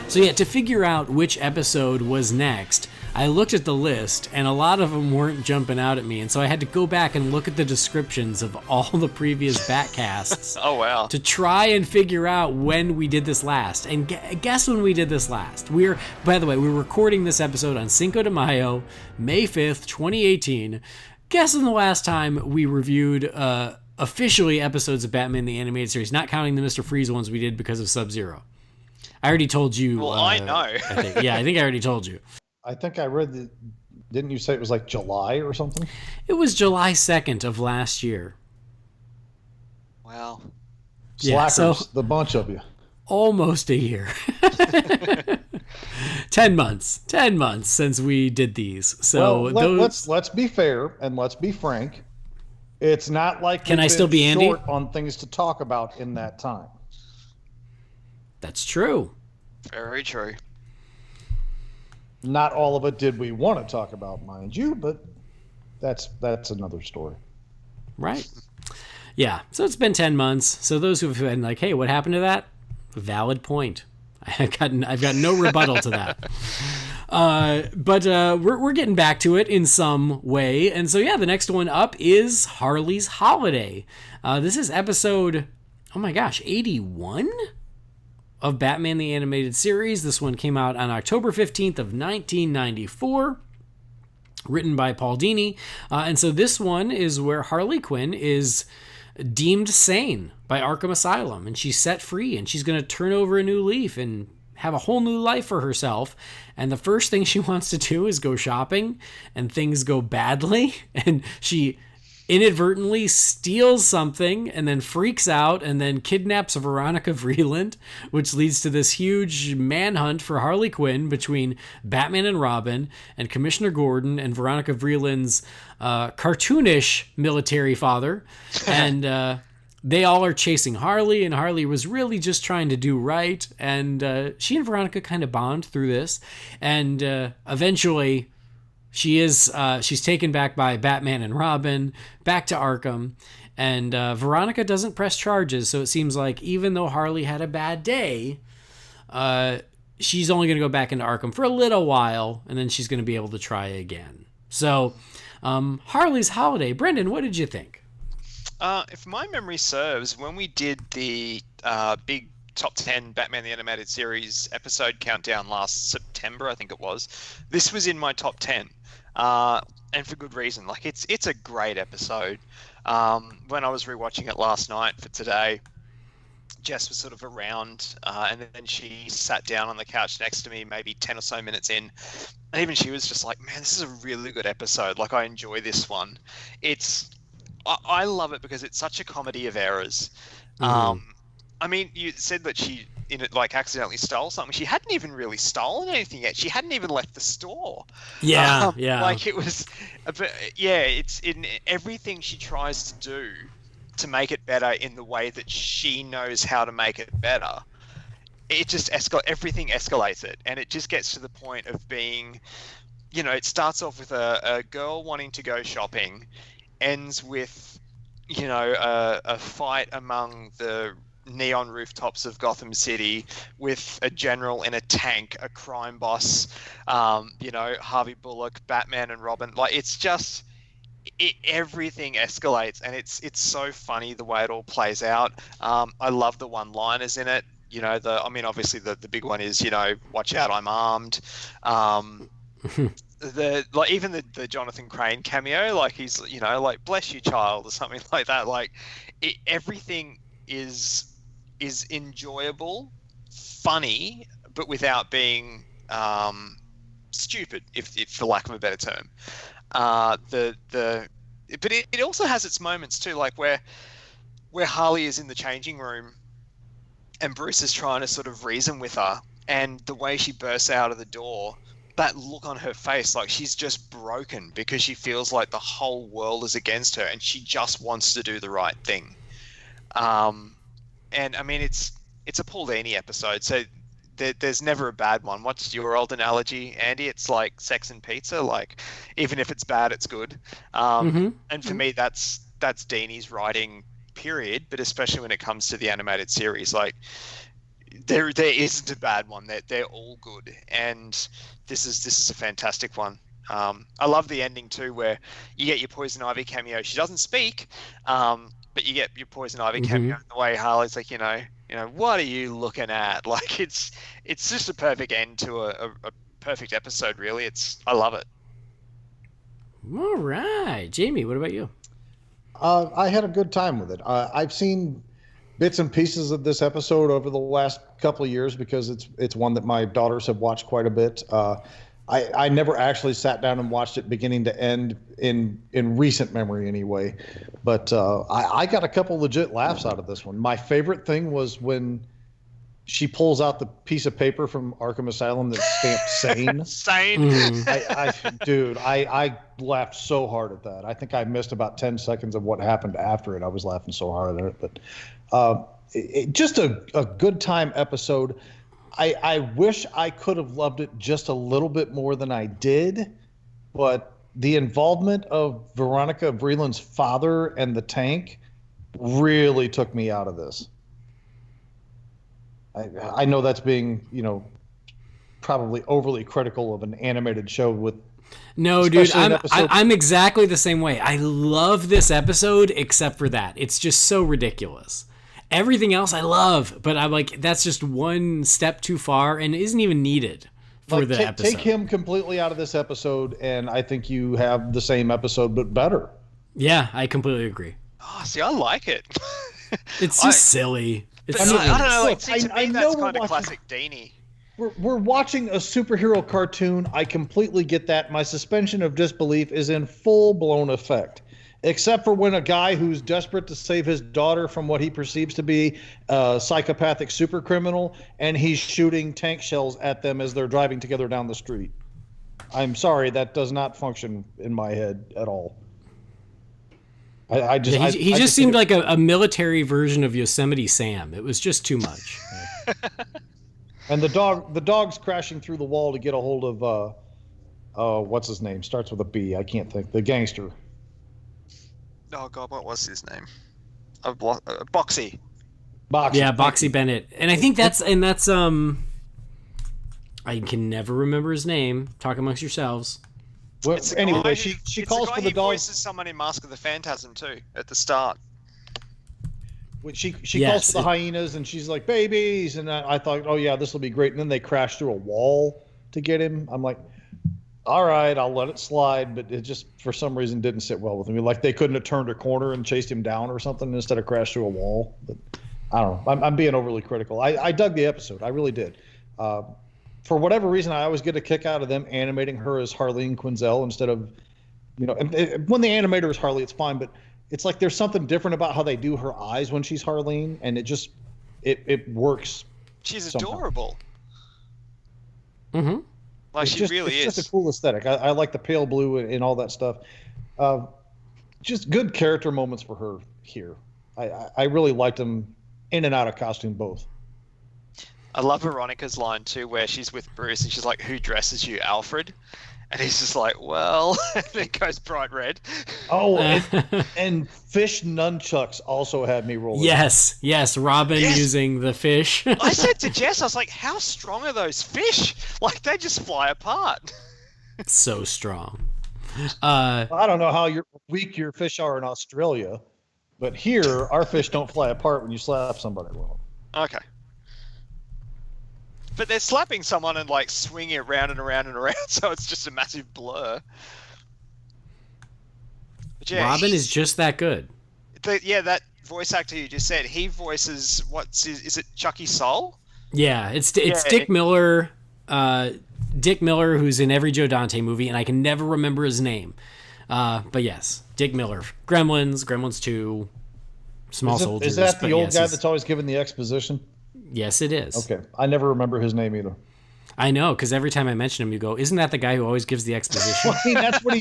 So yeah, to figure out which episode was next, I looked at the list, and a lot of them weren't jumping out at me, and so I had to go back and look at the descriptions of all the previous BatCasts. Oh, wow. To try and figure out when we did this last. And guess when we did this last. By the way, we're recording this episode on Cinco de Mayo, May 5th, 2018. Guess when the last time we reviewed officially episodes of Batman the Animated Series, not counting the Mr. Freeze ones we did because of Sub-Zero. I already told you. Well, I know. I think I already told you. I think I read didn't you say it was like July or something? It was July 2nd of last year. Wow. Slackers, so the bunch of you. Almost a year. 10 months since we did these. So well, let's be fair and let's be frank. It's not like Can I still be Andy? Short on things to talk about in that time. That's true. Very true. Not all of it did we want to talk about, mind you, but that's another story. Right. Yeah. So it's been 10 months. So those who've been like, hey, what happened to that? Valid point. I've got no rebuttal to that. But we're getting back to it in some way. And so, yeah, the next one up is Harley's Holiday. This is episode, 81? Of Batman the Animated Series. This one came out on October 15th of 1994, written by Paul Dini. And so this one is where Harley Quinn is deemed sane by Arkham Asylum, and she's set free, and she's going to turn over a new leaf and have a whole new life for herself. And the first thing she wants to do is go shopping, and things go badly, and she inadvertently steals something and then freaks out and then kidnaps Veronica Vreeland, which leads to this huge manhunt for Harley Quinn between Batman and Robin and Commissioner Gordon and Veronica Vreeland's cartoonish military father. And they all are chasing Harley, and Harley was really just trying to do right. And she and Veronica kind of bond through this. And eventually she's taken back by Batman and Robin, back to Arkham, and Veronica doesn't press charges, so it seems like even though Harley had a bad day, she's only going to go back into Arkham for a little while, and then she's going to be able to try again. So, Harley's Holiday. Brendan, what did you think? If my memory serves, when we did the big top 10 Batman the Animated Series episode countdown last September, I think it was, this was in my top 10. And for good reason. Like it's a great episode. When I was rewatching it last night for today, Jess was sort of around, and then she sat down on the couch next to me, maybe 10 or so minutes in, and even she was just like, "Man, this is a really good episode. Like I enjoy this one. I love it because it's such a comedy of errors." I mean, you said that she accidentally stole something. She hadn't even really stolen anything yet. She hadn't even left the store. Yeah. Like it was, it's in everything she tries to do to make it better in the way that she knows how to make it better. It just everything escalates it, and it just gets to the point of being, it starts off with a girl wanting to go shopping, ends with, a fight among the neon rooftops of Gotham City with a general in a tank, a crime boss, Harvey Bullock, Batman and Robin. Like it's just everything escalates, and it's so funny the way it all plays out. I love the one-liners in it. you know, obviously the big one is, you know, watch out, I'm armed. Even the Jonathan Crane cameo, like he's, you know, like bless you child or something like that. Like everything is enjoyable, funny, but without being stupid, if for lack of a better term. But it also has its moments too, like where Harley is in the changing room and Bruce is trying to sort of reason with her, and the way she bursts out of the door, that look on her face, like she's just broken because she feels like the whole world is against her and she just wants to do the right thing. And I mean, it's a Paul Dini episode, so there's never a bad one. What's your old analogy, Andy? It's like Sex and Pizza. Like, even if it's bad, it's good. And for me, that's Dini's writing, period. But especially when it comes to the animated series, like there isn't a bad one. They're all good, and this is a fantastic one. I love the ending too, where you get your Poison Ivy cameo. She doesn't speak, but you get your Poison Ivy cameo. The way Harley's like, you know, what are you looking at? Like it's just a perfect end to a perfect episode. Really, I love it. All right, Jamie, what about you? I had a good time with it. I've seen bits and pieces of this episode over the last couple of years because it's one that my daughters have watched quite a bit. I never actually sat down and watched it beginning to end in recent memory anyway. But I got a couple legit laughs out of this one. My favorite thing was when she pulls out the piece of paper from Arkham Asylum that's stamped sane. Sane. I laughed so hard at that. I think I missed about 10 seconds of what happened after it. I was laughing so hard at it. But just a good time episode. I wish I could have loved it just a little bit more than I did, but the involvement of Veronica Vreeland's father and the tank really took me out of this. I know that's being, probably overly critical of an animated show with. No, dude, I'm exactly the same way. I love this episode except for that. It's just so ridiculous. Everything else I love, but I'm like, that's just one step too far and isn't even needed for the episode. Take him completely out of this episode, and I think you have the same episode, but better. Yeah, I completely agree. Oh, see, I like it. It's just silly. It's silly. I don't know. Like, see, to I me, know that's we're kind of watching- classic Dini. We're watching a superhero cartoon. I completely get that. My suspension of disbelief is in full-blown effect, except for when a guy who's desperate to save his daughter from what he perceives to be a psychopathic super criminal, and he's shooting tank shells at them as they're driving together down the street. I'm sorry, that does not function in my head at all. He just seemed like a military version of Yosemite Sam. It was just too much. And the dog's crashing through the wall to get a hold of what's his name? Starts with a B. I can't think. The gangster. Oh God, what was his name? Boxy. Boxy. Boxy Bennett. And I think that's I can never remember his name. Talk amongst yourselves. Well, anyway, she calls for the dog. He voices someone in Mask of the Phantasm too at the start. She calls for the hyenas, and she's like, babies, and I thought, oh yeah, this will be great. And then they crash through a wall to get him. I'm like, all right, I'll let it slide, but it just for some reason didn't sit well with me. Like they couldn't have turned a corner and chased him down or something instead of crashed through a wall. But I don't know. I'm being overly critical. I dug the episode. I really did. For whatever reason, I always get a kick out of them animating her as Harleen Quinzel instead of, when the animator is Harley, it's fine, but it's like there's something different about how they do her eyes when she's Harleen, and it works. She's somehow. Adorable. Mm-hmm. Like she really is. It's just a cool aesthetic. I like the pale blue and all that stuff. Just good character moments for her here. I really liked them in and out of costume both. I love Veronica's line too, where she's with Bruce and she's like, "Who dresses you, Alfred?" And he's just like, "Well," and it goes bright red. Oh, and fish nunchucks also had me rolling. Yes, Robin using the fish. I said to Jess, I was like, "How strong are those fish? Like they just fly apart." So strong. I don't know how weak your fish are in Australia, but here our fish don't fly apart when you slap somebody with them. Okay. but they're slapping someone and like swinging it round and around and around, so it's just a massive blur. But yeah, Robin is just that good. That voice actor you just said, he voices is it Chucky Soul? Yeah, it's Dick Miller. Dick Miller, who's in every Joe Dante movie, and I can never remember his name. But yes, Dick Miller. Gremlins 2, Small Soldiers. Is that the old yes, guy that's always giving the exposition? Yes, it is. Okay. I never remember his name either. I know, because every time I mention him, you go, isn't that the guy who always gives the exposition? Well, I mean, that's what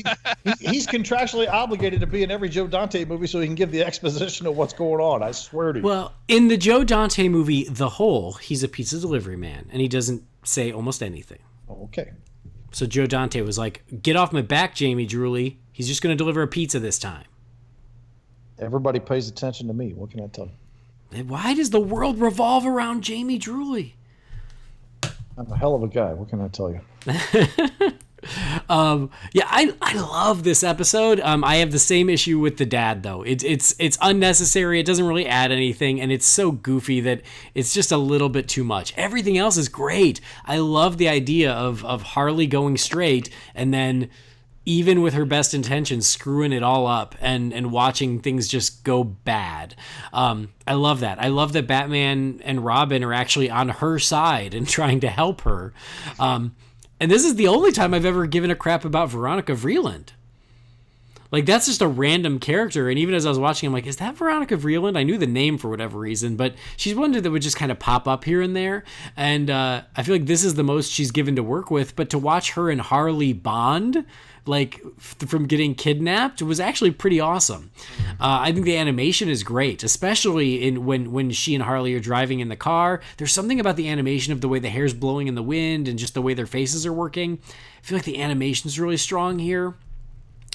he's contractually obligated to be in every Joe Dante movie so he can give the exposition of what's going on. I swear to you. Well, in the Joe Dante movie, The Hole, he's a pizza delivery man, and he doesn't say almost anything. Okay. So Joe Dante was like, get off my back, Jamie Drewley. He's just going to deliver a pizza this time. Everybody pays attention to me. What can I tell you? And why does the world revolve around Jamie Drewley? I'm a hell of a guy. What can I tell you? I love this episode. I have the same issue with the dad, though. It's unnecessary. It doesn't really add anything, and it's so goofy that it's just a little bit too much. Everything else is great. I love the idea of Harley going straight and then, even with her best intentions, screwing it all up and watching things just go bad. I love that. I love that Batman and Robin are actually on her side and trying to help her. And this is the only time I've ever given a crap about Veronica Vreeland. Like, that's just a random character. And even as I was watching, I'm like, is that Veronica Vreeland? I knew the name for whatever reason, but she's one that would just kind of pop up here and there. And I feel like this is the most she's given to work with. But to watch her and Harley bond, like, from getting kidnapped, was actually pretty awesome. I think the animation is great, especially when she and Harley are driving in the car. There's something about the animation of the way the hair's blowing in the wind and just the way their faces are working. I feel like the animation's really strong here.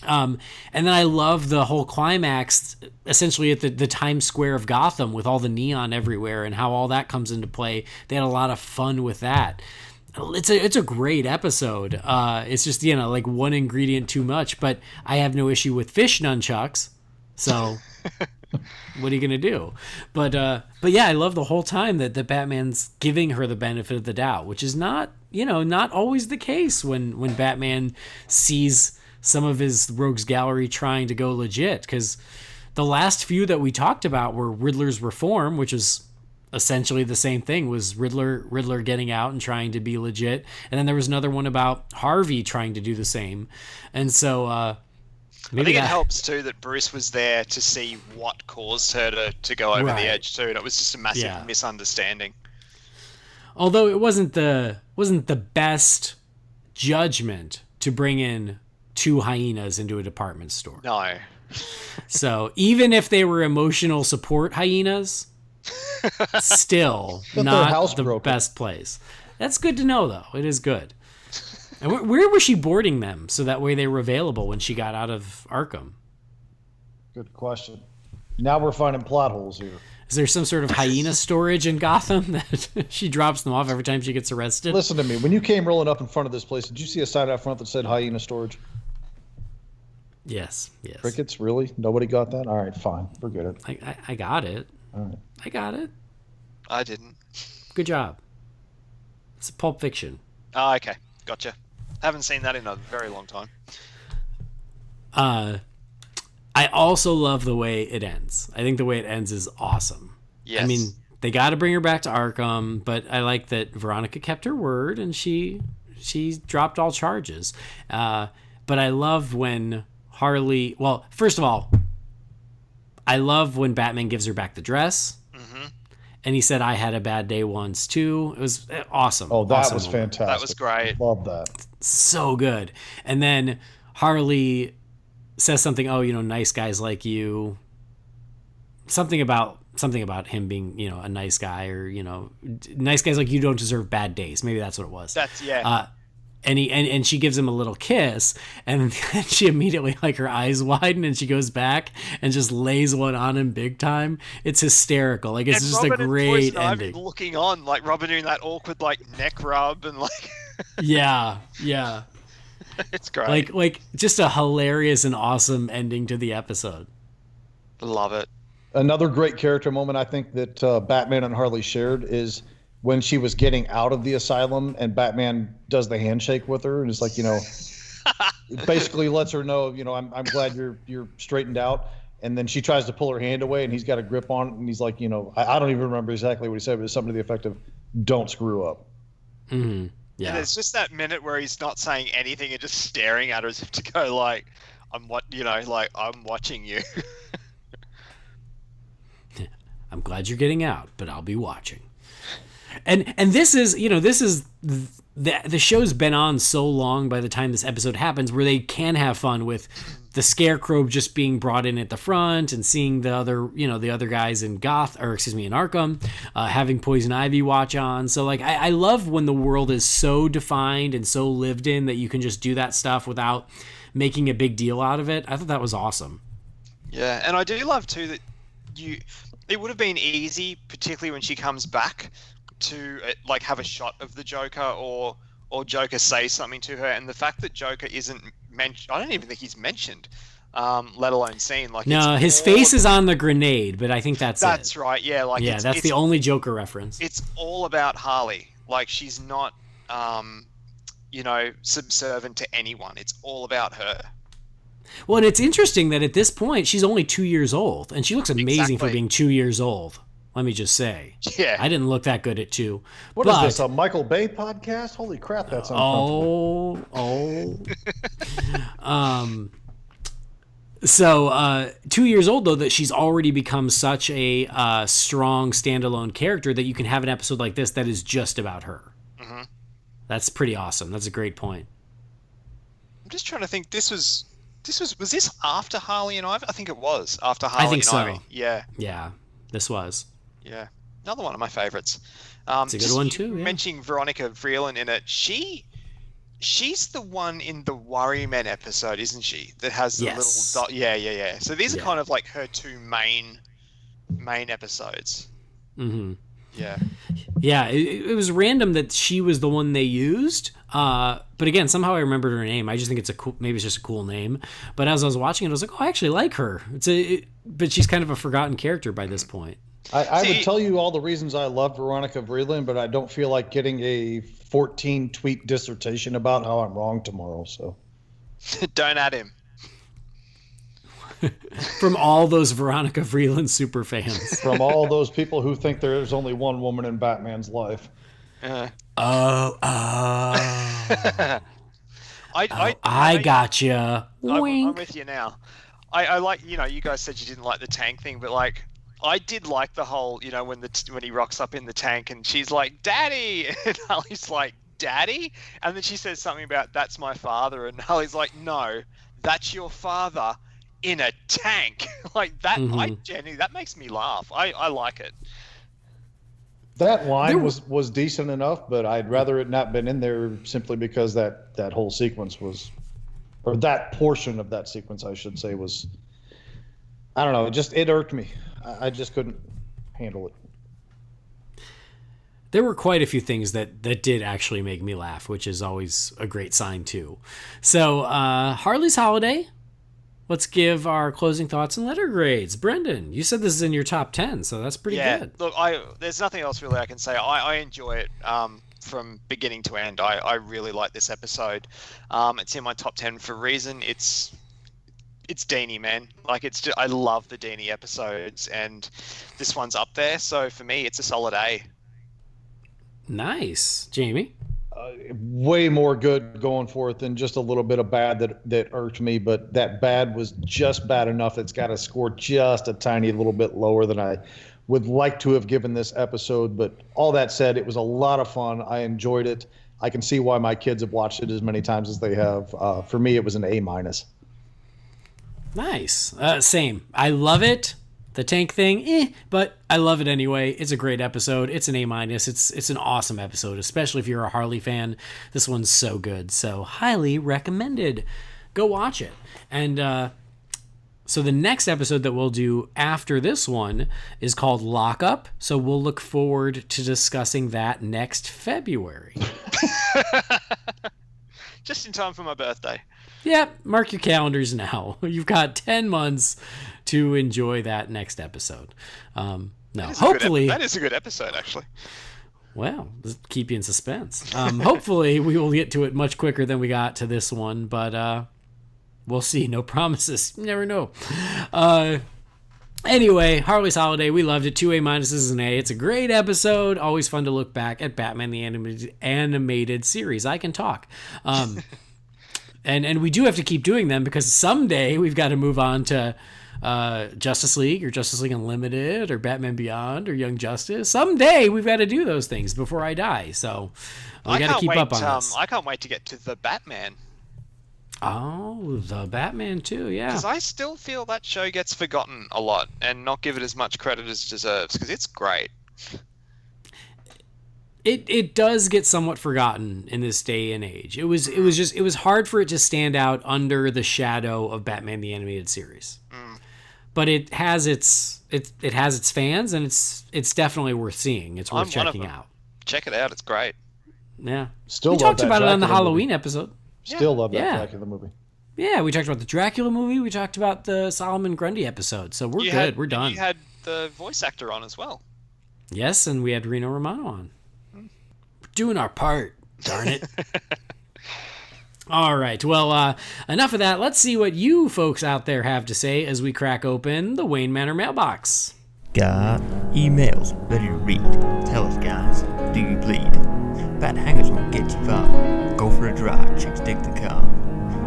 And then I love the whole climax, essentially at the Times Square of Gotham with all the neon everywhere and how all that comes into play. They had a lot of fun with that. It's a great episode. It's just, like one ingredient too much, but I have no issue with fish nunchucks. So what are you going to do? But yeah, I love the whole time that Batman's giving her the benefit of the doubt, which is not always the case when Batman sees some of his rogues gallery trying to go legit. Because the last few that we talked about were Riddler's Reform, which is essentially the same thing, was Riddler getting out and trying to be legit. And then there was another one about Harvey trying to do the same. And so maybe I think it helps too that Bruce was there to see what caused her to go over the edge too. And it was just a massive misunderstanding. Although it wasn't the best judgment to bring in 2 hyenas into a department store. No. So even if they were emotional support hyenas, still not the best place. That's good to know, though. It is good. And where was she boarding them so that way they were available when she got out of Arkham? Good question. Now we're finding plot holes here. Is there some sort of hyena storage in Gotham that she drops them off every time she gets arrested? Listen to me. When you came rolling up in front of this place, did you see a sign out front that said hyena storage? Yes. Crickets? Really? Nobody got that? All right, fine. Forget it. I got it. All right. I got it. I didn't. Good job. It's Pulp Fiction. Oh, okay. Gotcha. Haven't seen that in a very long time. I also love the way it ends. I think the way it ends is awesome. Yes. I mean, they got to bring her back to Arkham, but I like that Veronica kept her word and she dropped all charges. But I love when Harley... Well, first of all, I love when Batman gives her back the dress. Mm-hmm. And he said, I had a bad day once, too. It was awesome. Oh, that awesome was moment. fantastic. That was great. Love that. So good. And then Harley says something, nice guys like you. Something about him being, a nice guy, or, nice guys like you don't deserve bad days. Maybe that's what it was. And she gives him a little kiss, and she immediately, like, her eyes widen and she goes back and just lays one on him big time. It's hysterical. Like, it's just Robin a great and ending. Looking on, like Robin doing that awkward, like, neck rub and like. Yeah. It's great. Like just a hilarious and awesome ending to the episode. Love it. Another great character moment I think that Batman and Harley shared is when she was getting out of the asylum and Batman does the handshake with her and it's like, it basically lets her know, I'm glad you're straightened out. And then she tries to pull her hand away and he's got a grip on it and he's like, I don't even remember exactly what he said, but it's something to the effect of, don't screw up. Mm-hmm. Yeah. And it's just that minute where he's not saying anything and just staring at her as if to go like, I'm watching you. I'm glad you're getting out, but I'll be watching. And this is, the show's been on so long by the time this episode happens where they can have fun with the Scarecrow just being brought in at the front and seeing the other guys in Arkham, having Poison Ivy watch on. So like, I love when the world is so defined and so lived in that you can just do that stuff without making a big deal out of it. I thought that was awesome. Yeah. And I do love too that it would have been easy, particularly when she comes back, to like have a shot of the Joker or Joker say something to her, and the fact that Joker isn't mentioned, I don't even think he's mentioned, let alone seen. Like, no, his face is on the grenade, but I think that's it. That's right. Yeah, like that's the only Joker reference. It's all about Harley. Like, she's not, subservient to anyone. It's all about her. Well, and it's interesting that at this point she's only 2 years old, and she looks amazing for being 2 years old. Let me just say. Yeah. I didn't look that good at 2. What is this, a Michael Bay podcast? Holy crap, that's uncomfortable. So 2 years old, though, that she's already become such a strong standalone character that you can have an episode like this that is just about her. Mm-hmm. That's pretty awesome. That's a great point. I'm just trying to think. Was this after Harley and Ivy? I think it was after Harley and Ivy. Yeah. Yeah, this was. Yeah, another one of my favorites. It's a good one too. Yeah. Mentioning Veronica Vreeland in it, she's the one in the Worry Men episode, isn't she? That has the little yeah. So these are kind of like her two main episodes. Mm-hmm. Yeah. Yeah, it was random that she was the one they used. But again, somehow I remembered her name. I just think maybe it's just a cool name. But as I was watching it, I was like, oh, I actually like her. But she's kind of a forgotten character by this point. I would tell you all the reasons I love Veronica Vreeland, but I don't feel like getting a 14-tweet dissertation about how I'm wrong tomorrow. So don't add him. From all those Veronica Vreeland super fans. From all those people who think there's only one woman in Batman's life. I gotcha. I'm with you now. I like, you guys said you didn't like the tank thing, but like, I did like the whole, when he rocks up in the tank and she's like, Daddy! And Harley's like, Daddy? And then she says something about, that's my father. And Harley's like, no, that's your father in a tank. Like that, mm-hmm. That makes me laugh. I like it. That line was decent enough, but I'd rather it not been in there simply because that whole sequence was, or that portion of that sequence, I should say, was, I don't know, it irked me. I just couldn't handle it. There were quite a few things that did actually make me laugh, which is always a great sign too. So Harley's Holiday, let's give our closing thoughts and letter grades. Brendan, you said this is in your top 10, so that's pretty good. Look, there's nothing else really I can say. I enjoy it from beginning to end. I really like this episode. It's in my top 10 for a reason. It's Dini, man. Like, I love the Dini episodes, and this one's up there. So for me, it's a solid A. Nice, Jamie. Way more good going for it than just a little bit of bad that irked me, but that bad was just bad enough. It's got to score just a tiny little bit lower than I would like to have given this episode. But all that said, it was a lot of fun. I enjoyed it. I can see why my kids have watched it as many times as they have. For me, it was an A-. Nice. Same. I love it. The tank thing, but I love it anyway. It's a great episode. It's an A-. It's an awesome episode, especially if you're a Harley fan. This one's so good. So highly recommended. Go watch it. And so the next episode that we'll do after this one is called Lockup. So we'll look forward to discussing that next February. Just in time for my birthday. Yep, mark your calendars now. You've got 10 months to enjoy that next episode. Hopefully... That is a good episode, actually. Well, just keep you in suspense. Hopefully, we will get to it much quicker than we got to this one, but we'll see. No promises. You never know. Anyway, Harley's Holiday, we loved it. 2 A minuses and A. It's a great episode. Always fun to look back at Batman the animated series. I can talk. And we do have to keep doing them because someday we've got to move on to Justice League or Justice League Unlimited or Batman Beyond or Young Justice. Someday we've got to do those things before I die. So we got to keep up on this. I can't wait to get to the Batman. Oh, the Batman too, yeah. Because I still feel that show gets forgotten a lot and not given as much credit as it deserves because it's great. It does get somewhat forgotten in this day and age. It was hard for it to stand out under the shadow of Batman the Animated Series. But it has its fans and it's definitely worth seeing. It's worth checking out. Check it out, it's great. Yeah. Still we talked about it on the Halloween episode. Still love that Dracula movie. Yeah, we talked about the Dracula movie. We talked about the Solomon Grundy episode. So we're good. We're done. You had the voice actor on as well. Yes, and we had Reno Romano on. We're doing our part, darn it. All right. Well, enough of that. Let's see what you folks out there have to say as we crack open the Wayne Manor mailbox. Got emails ready to read. Tell us, guys, do you bleed? Bat hangers won't get you far. Go for a drive, chicks dig the car.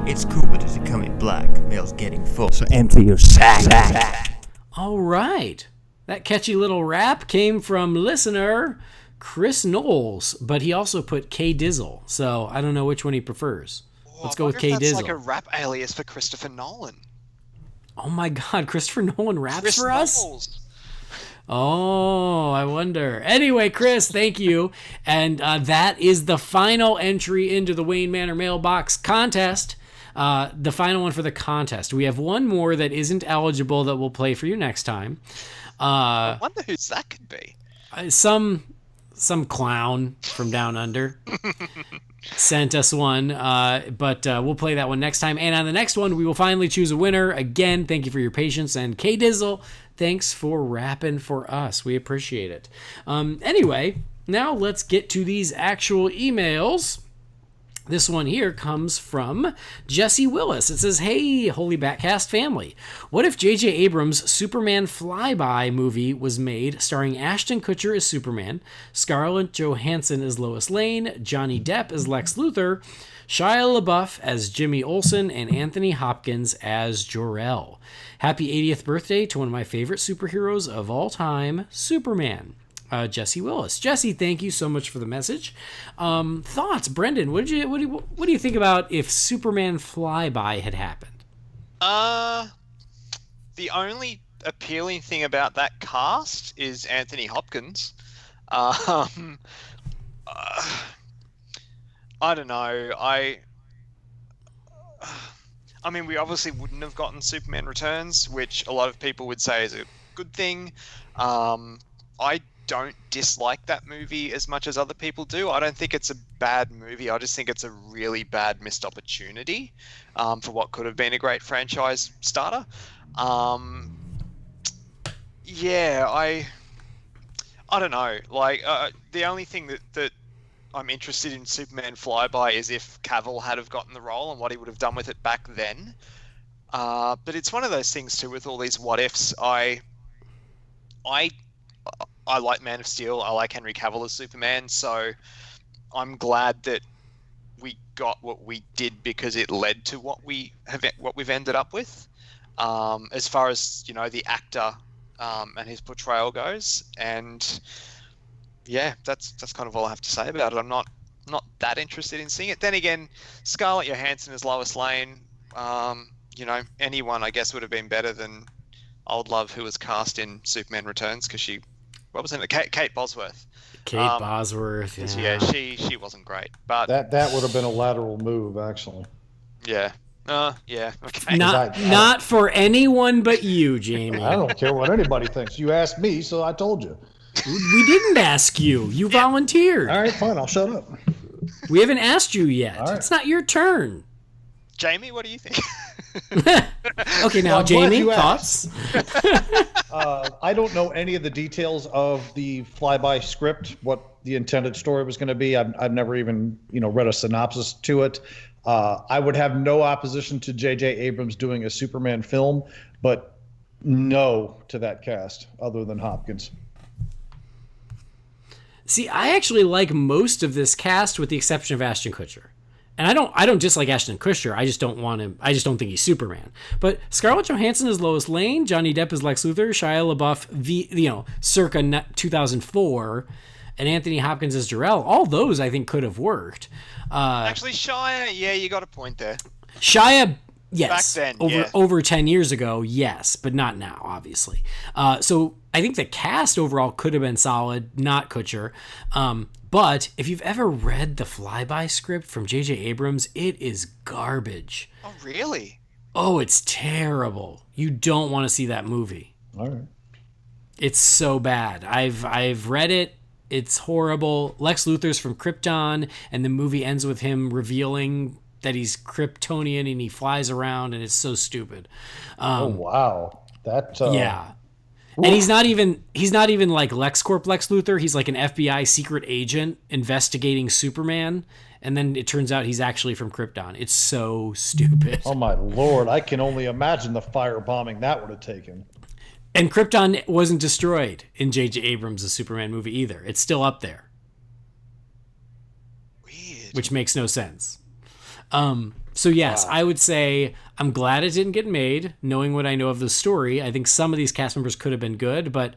It's cool, but does it come in black? Mail's getting full, so empty your sack. All right. That catchy little rap came from listener Chris Knowles, but he also put K Dizzle, so I don't know which one he prefers. Let's go with K Dizzle. That's like a rap alias for Christopher Nolan. Oh my God, Christopher Nolan raps Chris for Knowles. us? Oh, I wonder. Anyway, Chris, thank you. And that is the final entry into the Wayne Manor mailbox contest. The final one for the contest. We have one more that isn't eligible that we'll play for you next time. I wonder who that could be. Some clown from down under sent us one, but we'll play that one next time. And on the next one, we will finally choose a winner. Again, thank you for your patience. And K Dizzle, thanks for rapping for us. We appreciate it. Anyway, now let's get to these actual emails. This one here comes from Jesse Willis. It says, "Hey, Holy BatCast family. What if J.J. Abrams' Superman Flyby movie was made starring Ashton Kutcher as Superman, Scarlett Johansson as Lois Lane, Johnny Depp as Lex Luthor, Shia LaBeouf as Jimmy Olsen, and Anthony Hopkins as Jor-El? Happy 80th birthday to one of my favorite superheroes of all time, Superman." Jesse Willis. Jesse, thank you so much for the message. Thoughts, Brendan? What do you think about if Superman Flyby had happened? The only appealing thing about that cast is Anthony Hopkins. I don't know. I mean, we obviously wouldn't have gotten Superman Returns, which a lot of people would say is a good thing. I don't dislike that movie as much as other people do. I don't think it's a bad movie. I just think it's a really bad missed opportunity for what could have been a great franchise starter. Yeah, I don't know. Like, the only thing that I'm interested in Superman Flyby is if Cavill had have gotten the role and what he would have done with it back then. But it's one of those things too with all these what ifs. I like Man of Steel. I like Henry Cavill as Superman, so I'm glad that we got what we did because it led to what we've ended up with. As far as the actor and his portrayal goes, and yeah, that's kind of all I have to say about it. I'm not that interested in seeing it. Then again, Scarlett Johansson as Lois Lane. Anyone I guess would have been better than Old Love, who was cast in Superman Returns, because she. What was it? Kate Bosworth. Bosworth. Yeah, she wasn't great, but that would have been a lateral move, actually. Yeah. Yeah. Okay. Not for anyone but you, Jamie. I don't care what anybody thinks. You asked me, so I told you. We didn't ask you. You volunteered. All right, fine. I'll shut up. We haven't asked you yet. Right. It's not your turn. Jamie, what do you think? Okay, now Well, I'm glad Jamie, you thoughts? I don't know any of the details of the flyby script, what the intended story was going to be. I've never even read a synopsis to it. I would have no opposition to J.J. Abrams doing a Superman film, but no to that cast other than Hopkins. See, I actually like most of this cast with the exception of Ashton Kutcher. And I don't dislike Ashton Kutcher. I just don't want him. I just don't think he's Superman. But Scarlett Johansson is Lois Lane, Johnny Depp is Lex Luthor, Shia LaBeouf, circa 2004, and Anthony Hopkins as Jor-El. All those I think could have worked. Actually, Shia, yeah, you got a point there. Shia, yes, Back then, over 10 years ago, yes, but not now, obviously. So I think the cast overall could have been solid, not Kutcher. But if you've ever read the Flyby script from J.J. Abrams, it is garbage. Oh, really? Oh, it's terrible. You don't want to see that movie. All right. It's so bad. I've read it. It's horrible. Lex Luthor's from Krypton, and the movie ends with him revealing that he's Kryptonian and he flies around, and it's so stupid. Oh wow, that yeah. And he's not even like LexCorp Lex Luthor. He's like an FBI secret agent investigating Superman, and then it turns out he's actually from Krypton. It's so stupid. Oh my Lord, I can only imagine the firebombing that would have taken. And Krypton wasn't destroyed in J.J. Abrams' Superman movie either. It's still up there. Weird. Which makes no sense. So yes, I would say I'm glad it didn't get made, knowing what I know of the story. I think some of these cast members could have been good, but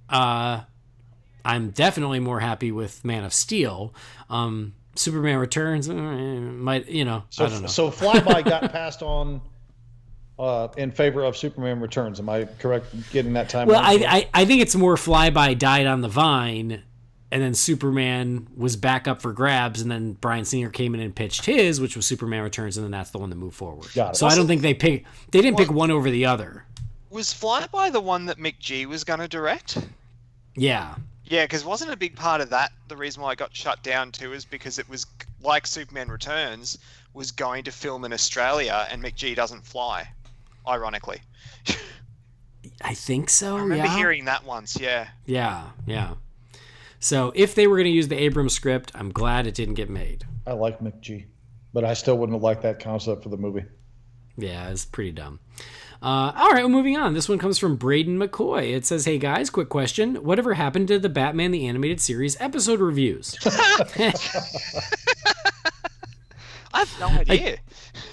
I'm definitely more happy with Man of Steel. Superman Returns might, I don't know. So Flyby got passed on in favor of Superman Returns. Am I correct in getting that time? Well, I think it's more Flyby died on the vine, and then Superman was back up for grabs, and then Bryan Singer came in and pitched his, which was Superman Returns, and then that's the one that moved forward. Got it. So I don't think they didn't pick one over the other. Was Flyby the one that Mick G was going to direct? Yeah. Yeah, because wasn't a big part of that the reason why it got shut down too is because it was like Superman Returns was going to film in Australia and Mick G doesn't fly, ironically. I think so. I remember hearing that once. Yeah. Yeah. So if they were going to use the Abrams script, I'm glad it didn't get made. I like McG, but I still wouldn't have liked that concept for the movie. Yeah, it's pretty dumb. All right, well, moving on. This one comes from Braden McCoy. It says, hey guys, quick question. Whatever happened to the Batman the Animated Series episode reviews? I have no idea.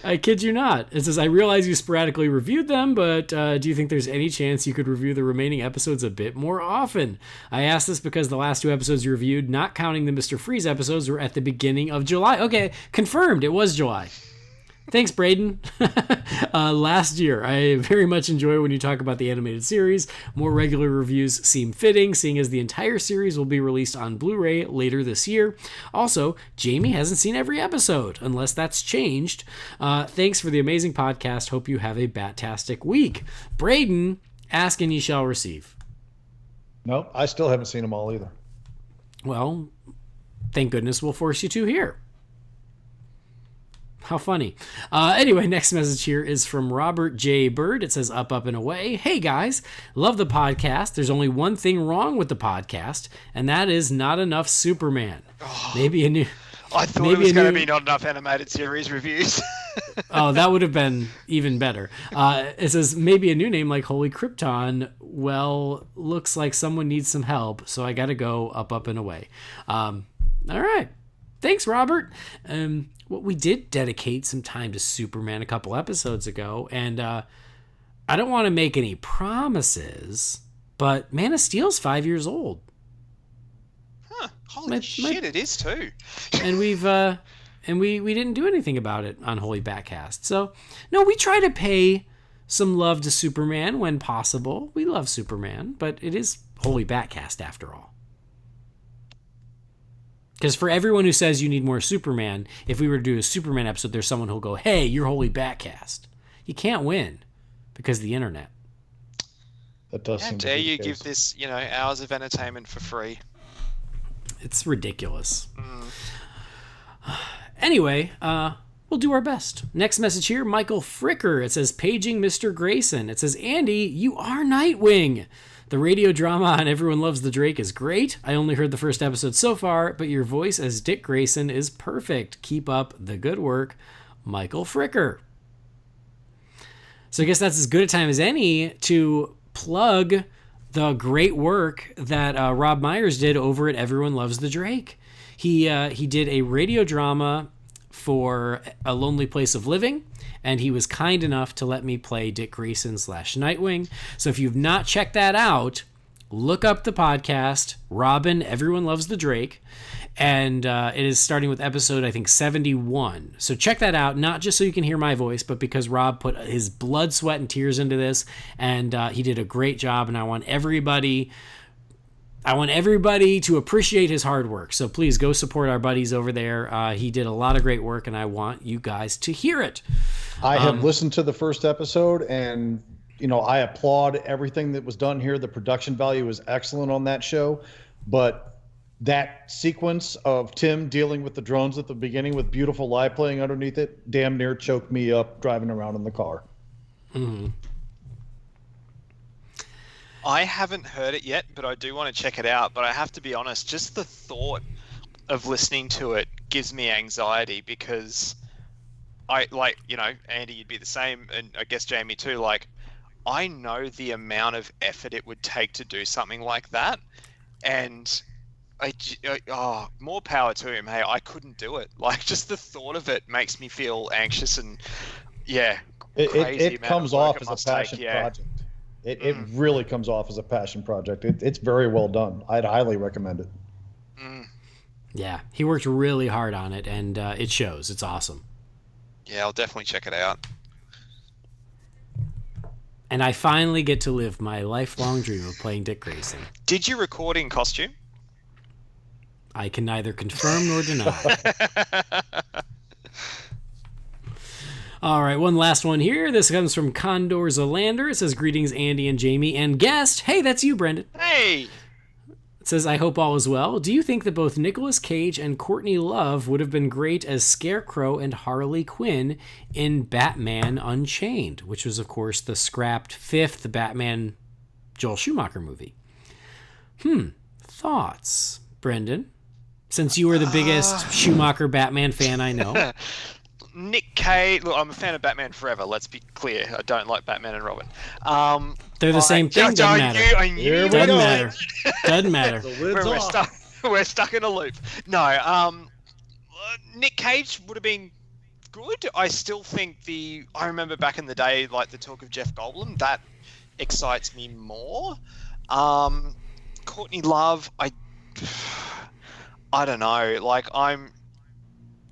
I kid you not. It says, I realize you sporadically reviewed them, but do you think there's any chance you could review the remaining episodes a bit more often? I ask this because the last two episodes you reviewed, not counting the Mr. Freeze episodes, were at the beginning of July. Okay, confirmed. It was July. Thanks, Braden. Last year, I very much enjoy when you talk about the animated series. More regular reviews seem fitting, seeing as the entire series will be released on Blu-ray later this year. Also, Jamie hasn't seen every episode, unless that's changed. Thanks for the amazing podcast. Hope you have a bat-tastic week. Braden, ask and ye shall receive. No, I still haven't seen them all either. Well, thank goodness we'll force you to here. How funny. Anyway, next message here is from Robert J. Bird. It says, up, and away. Hey, guys. Love the podcast. There's only one thing wrong with the podcast, and that is not enough Superman. Maybe a new... I thought it was going to be not enough animated series reviews. Oh, that would have been even better. It says, maybe a new name like Holy Krypton. Well, looks like someone needs some help, so I got to go up, and away. All right. Thanks, Robert. Well, we did dedicate some time to Superman a couple episodes ago, and I don't want to make any promises, but Man of Steel's 5 years old. Huh. Holy shit, it is too. And we didn't do anything about it on Holy BatCast. So, no, we try to pay some love to Superman when possible. We love Superman, but it is Holy BatCast after all. Because for everyone who says you need more Superman, if we were to do a Superman episode, there's someone who'll go, hey, you're Holy BatCast. You can't win because of the internet. That does How seem to dare be the you case. give this, hours of entertainment for free? It's ridiculous. Anyway, we'll do our best. Next message here, Michael Fricker. It says, paging Mr. Grayson. It says, Andy, you are Nightwing. The radio drama on Everyone Loves the Drake is great. I only heard the first episode so far, but your voice as Dick Grayson is perfect. Keep up the good work, Michael Fricker. So I guess that's as good a time as any to plug the great work that Rob Myers did over at Everyone Loves the Drake. He did a radio drama for A Lonely Place of Living, and he was kind enough to let me play Dick Grayson / Nightwing. So if you've not checked that out, look up the podcast, Robin, Everyone Loves the Drake, and it is starting with episode, I think, 71. So check that out, not just so you can hear my voice, but because Rob put his blood, sweat, and tears into this, and he did a great job, and I want everybody to appreciate his hard work. So please go support our buddies over there. He did a lot of great work, and I want you guys to hear it. I have listened to the first episode, and I applaud everything that was done here. The production value is excellent on that show, but that sequence of Tim dealing with the drones at the beginning with beautiful live playing underneath it damn near choked me up driving around in the car. Mm-hmm. I haven't heard it yet, but I do want to check it out. But I have to be honest, just the thought of listening to it gives me anxiety, because Andy, you'd be the same, and I guess Jamie too, I know the amount of effort it would take to do something like that, and more power to him. Hey, I couldn't do it. Just the thought of it makes me feel anxious, and crazy. It comes off as a passion project. It really comes off as a passion project. It's very well done. I'd highly recommend it. Yeah, he worked really hard on it, and it shows. It's awesome. Yeah, I'll definitely check it out. And I finally get to live my lifelong dream of playing Dick Grayson. Did you record in costume? I can neither confirm nor deny. All right, one last one here. This comes from Condor Zalander. It says, greetings, Andy and Jamie and guest. Hey, that's you, Brendan. Hey! It says, I hope all is well. Do you think that both Nicolas Cage and Courtney Love would have been great as Scarecrow and Harley Quinn in Batman Unchained, which was, of course, the scrapped fifth Batman Joel Schumacher movie? Thoughts, Brendan? Since you were the biggest Schumacher Batman fan I know. Nick Cage. Look, I'm a fan of Batman Forever. Let's be clear. I don't like Batman and Robin. They're the same thing. Doesn't matter. Doesn't matter. Doesn't matter. We're stuck in a loop. No. Nick Cage would have been good. I still think I remember back in the day, the talk of Jeff Goldblum. That excites me more. Courtney Love. I don't know.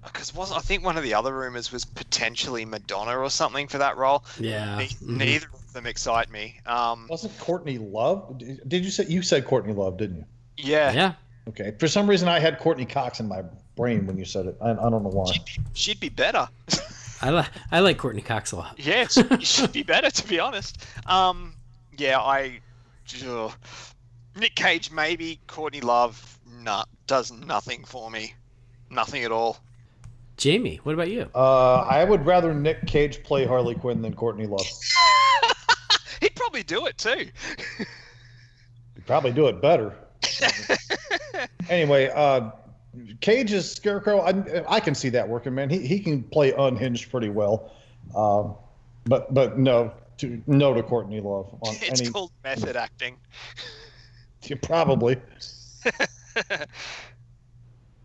Because I think one of the other rumors was potentially Madonna or something for that role. Yeah. Neither of them excite me. Wasn't Courtney Love? Did you said Courtney Love, didn't you? Yeah. Yeah. Okay. For some reason, I had Courtney Cox in my brain when you said it. I don't know why. She'd be better. I like Courtney Cox a lot. Yeah, she'd be better, to be honest. Nick Cage maybe. Courtney Love, does nothing for me. Nothing at all. Jamie, what about you? I would rather Nick Cage play Harley Quinn than Courtney Love. He'd probably do it too. He'd probably do it better. Anyway, Cage's Scarecrow, I can see that working, man. He can play unhinged pretty well. But no to Courtney Love. It's called method acting. Probably.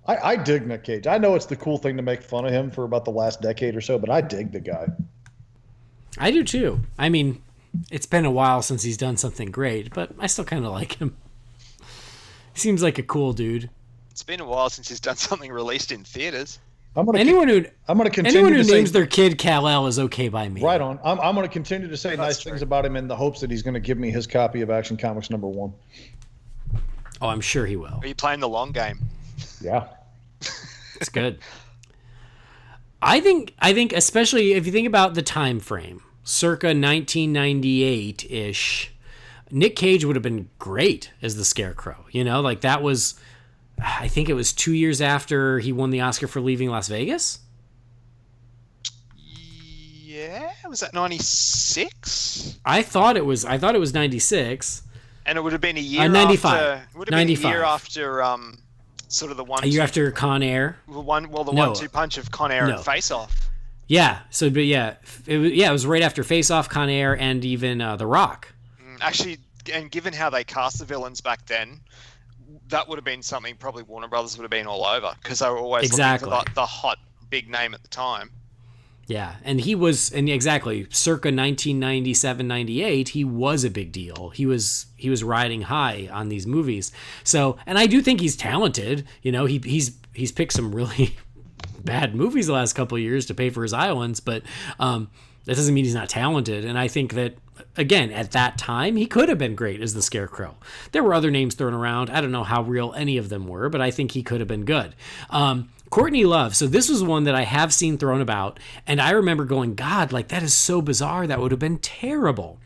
I dig Nick Cage. I know it's the cool thing to make fun of him for about the last decade or so, but I dig the guy. I do too. I mean, it's been a while since he's done something great, but I still kind of like him. He seems like a cool dude. It's been a while since he's done something released in theaters. Anyone who names their kid Kal-El is okay by me. Right on. I'm going to continue to say nice things about him in the hopes that he's going to give me his copy of Action Comics #1. Oh, I'm sure he will. Are you playing the long game? Yeah. It's good. I think especially if you think about the time frame, circa 1998-ish, Nick Cage would have been great as the Scarecrow. That was, I think it was 2 years after he won the Oscar for Leaving Las Vegas. Yeah, was that 96? I thought it was 96. And it would have been a year 95. after. It would have 95. been a year after sort of the one. A year after Con Air. The 1-2 punch of Con Air and Face Off. Yeah. So, but it was right after Face Off, Con Air, and even The Rock. Actually, and given how they cast the villains back then, that would have been something probably Warner Brothers would have been all over, because they were always looking for the hot big name at the time. Yeah, and exactly, circa 1997, 98, he was a big deal. He was riding high on these movies. So, and I do think he's talented. You know, he's picked some really bad movies the last couple of years to pay for his islands, but that doesn't mean he's not talented. And I think that, again, at that time, he could have been great as the Scarecrow. There were other names thrown around. I don't know how real any of them were, but I think he could have been good. Courtney Love. So this was one that I have seen thrown about, and I remember going, God, like, that is so bizarre. That would have been terrible.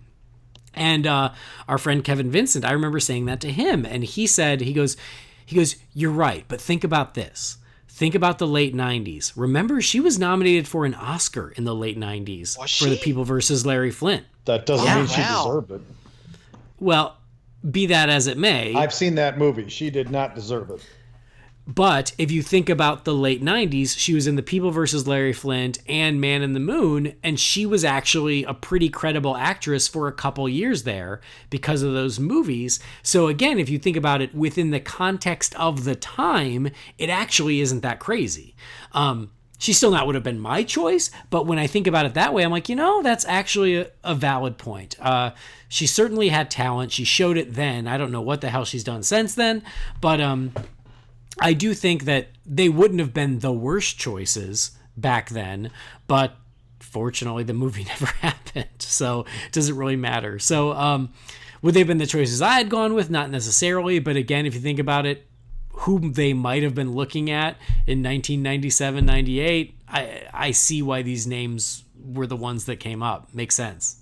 And our friend Kevin Vincent, I remember saying that to him, and he said, he goes, you're right, but think about this. Think about the late 90s. Remember, she was nominated for an Oscar in the late 90s for The People versus Larry Flint. That doesn't mean she deserved it. Well, be that as it may. I've seen that movie. She did not deserve it. But if you think about the late 90s, she was in The People versus Larry Flint and Man in the Moon, and she was actually a pretty credible actress for a couple years there because of those movies. So again, if you think about it within the context of the time, it actually isn't that crazy. She still not would have been my choice, but when I think about it that way, I'm like, that's actually a valid point. She certainly had talent. She showed it then. I don't know what the hell she's done since then, but I do think that they wouldn't have been the worst choices back then, but fortunately the movie never happened, so it doesn't really matter. So would they have been the choices I had gone with? Not necessarily, but again, if you think about it, who they might have been looking at in 1997, 98, I see why these names were the ones that came up. Makes sense.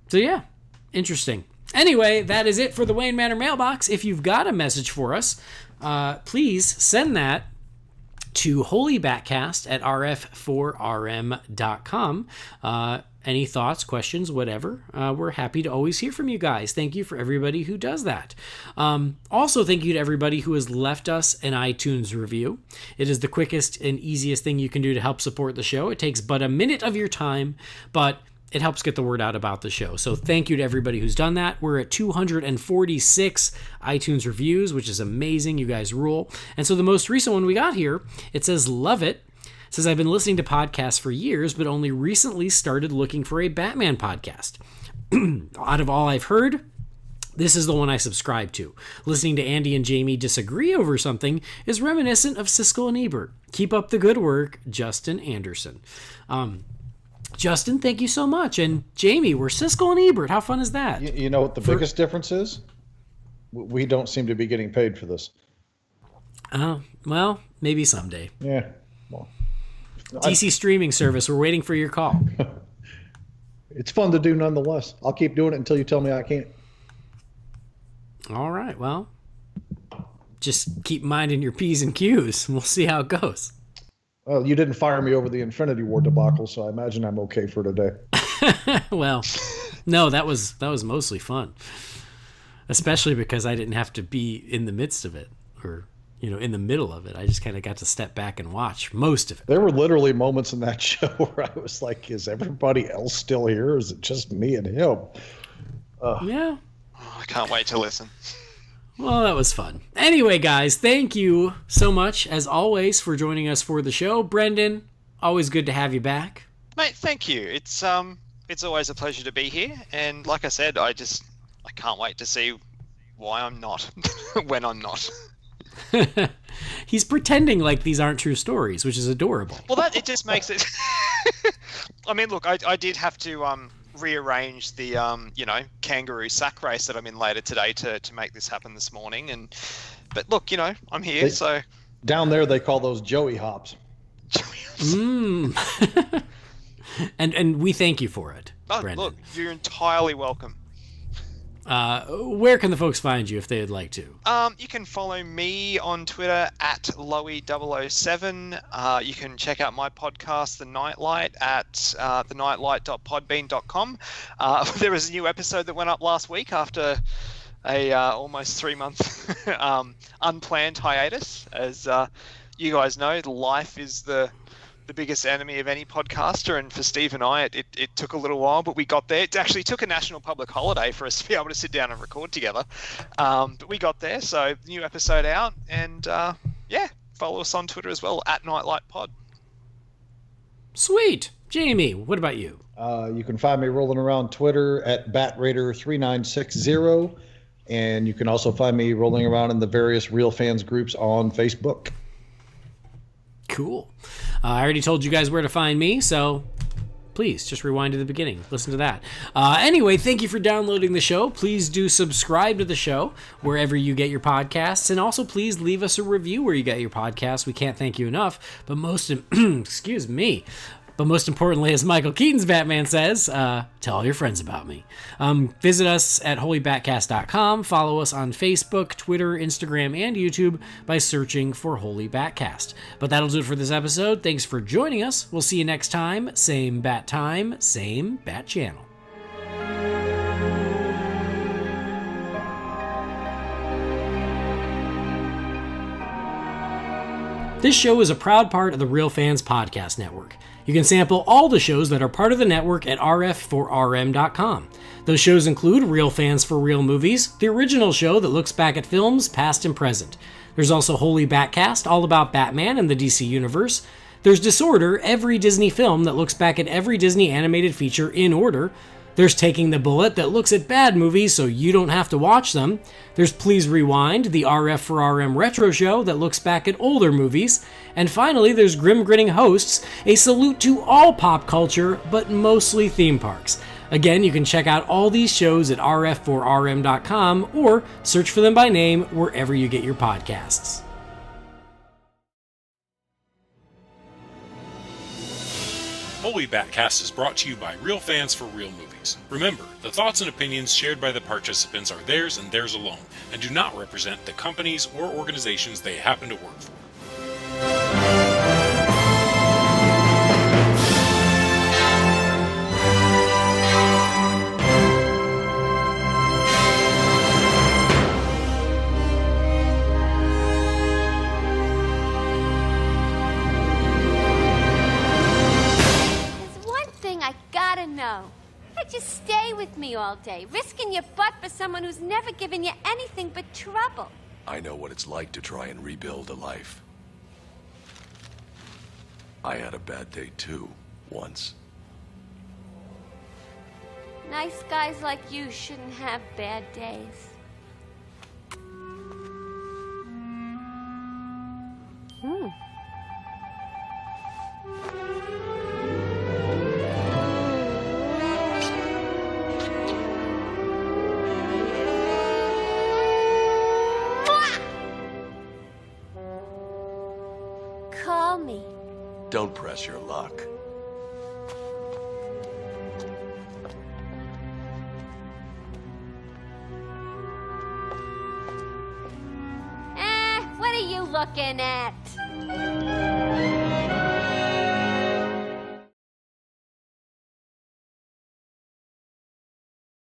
So yeah, interesting. Anyway, that is it for the Wayne Manor mailbox. If you've got a message for us, please send that to Holy BatCast at rf4rm.com. Any thoughts, questions, whatever. We're happy to always hear from you guys. Thank you for everybody who does that. Also, thank you to everybody who has left us an iTunes review. It is the quickest and easiest thing you can do to help support the show. It takes but a minute of your time, but it helps get the word out about the show. So thank you to everybody who's done that. We're at 246 iTunes reviews, which is amazing. You guys rule. And so the most recent one we got here, it says, love it. It says, I've been listening to podcasts for years, but only recently started looking for a Batman podcast. Out of all I've heard, this is the one I subscribe to. Listening to Andy and Jamie disagree over something is reminiscent of Siskel and Ebert. Keep up the good work, Justin Anderson. Justin, thank you so much. And Jamie, we're Siskel and Ebert. How fun is that? You know what the biggest difference is? We don't seem to be getting paid for this. Well, maybe someday. Yeah. Well, DC streaming service, we're waiting for your call. It's fun to do nonetheless. I'll keep doing it until you tell me I can't. All right. Well, just keep minding your P's and Q's, and we'll see how it goes. Well, you didn't fire me over the Infinity War debacle, so I imagine I'm okay for today. Well, no, that was mostly fun, especially because I didn't have to be in the midst of it or, in the middle of it. I just kind of got to step back and watch most of it. There were literally moments in that show where I was like, is everybody else still here? Or is it just me and him? Yeah. Oh, I can't wait to listen. Well, that was fun. Anyway, guys, thank you so much, as always, for joining us for the show. Brendan, always good to have you back. Mate, thank you. It's always a pleasure to be here. And like I said, I can't wait to see why I'm not when I'm not. He's pretending like these aren't true stories, which is adorable. Well, it just makes it... I mean, look, I did have to... rearrange the kangaroo sack race that I'm in later today to make this happen this morning, but look, I'm here. So down there they call those Joey hops. And we thank you for it, Brendan. Look, you're entirely welcome. Where can the folks find you if they'd like to? You can follow me on Twitter at Loey007. You can check out my podcast, The Nightlight, at thenightlight.podbean.com. There was a new episode that went up last week after a almost 3-month unplanned hiatus. As you guys know, life is the biggest enemy of any podcaster, and for Steve and I, it took a little while, but we got there. It actually took a national public holiday for us to be able to sit down and record together, but we got there. So new episode out, and follow us on Twitter as well, at NightlightPod. Sweet. Jamie, what about you? You can find me rolling around Twitter at BatRaider3960, and you can also find me rolling around in the various Real Fans groups on Facebook. Cool. I already told you guys where to find me, so please just rewind to the beginning. Listen to that. Anyway, thank you for downloading the show. Please do subscribe to the show wherever you get your podcasts, and also please leave us a review where you get your podcasts. We can't thank you enough, but most importantly, as Michael Keaton's Batman says, tell all your friends about me. Visit us at holybatcast.com. Follow us on Facebook, Twitter, Instagram, and YouTube by searching for Holy BatCast. But that'll do it for this episode. Thanks for joining us. We'll see you next time. Same bat time, same bat channel. This show is a proud part of the Real Fans Podcast Network. You can sample all the shows that are part of the network at rf4rm.com. Those shows include Real Fans for Real Movies, the original show that looks back at films past and present. There's also Holy BatCast, all about Batman and the DC Universe. There's Disorder, every Disney film that looks back at every Disney animated feature in order. There's Taking the Bullet that looks at bad movies so you don't have to watch them. There's Please Rewind, the RF4RM retro show that looks back at older movies. And finally, there's Grim Grinning Hosts, a salute to all pop culture, but mostly theme parks. Again, you can check out all these shows at rf4rm.com or search for them by name wherever you get your podcasts. Holy BatCast is brought to you by Real Fans for Real Movies. Remember, the thoughts and opinions shared by the participants are theirs and theirs alone, and do not represent the companies or organizations they happen to work for. No. How'd you stay with me all day, risking your butt for someone who's never given you anything but trouble? I know what it's like to try and rebuild a life. I had a bad day too, once. Nice guys like you shouldn't have bad days. Call me. Don't press your luck. What are you looking at?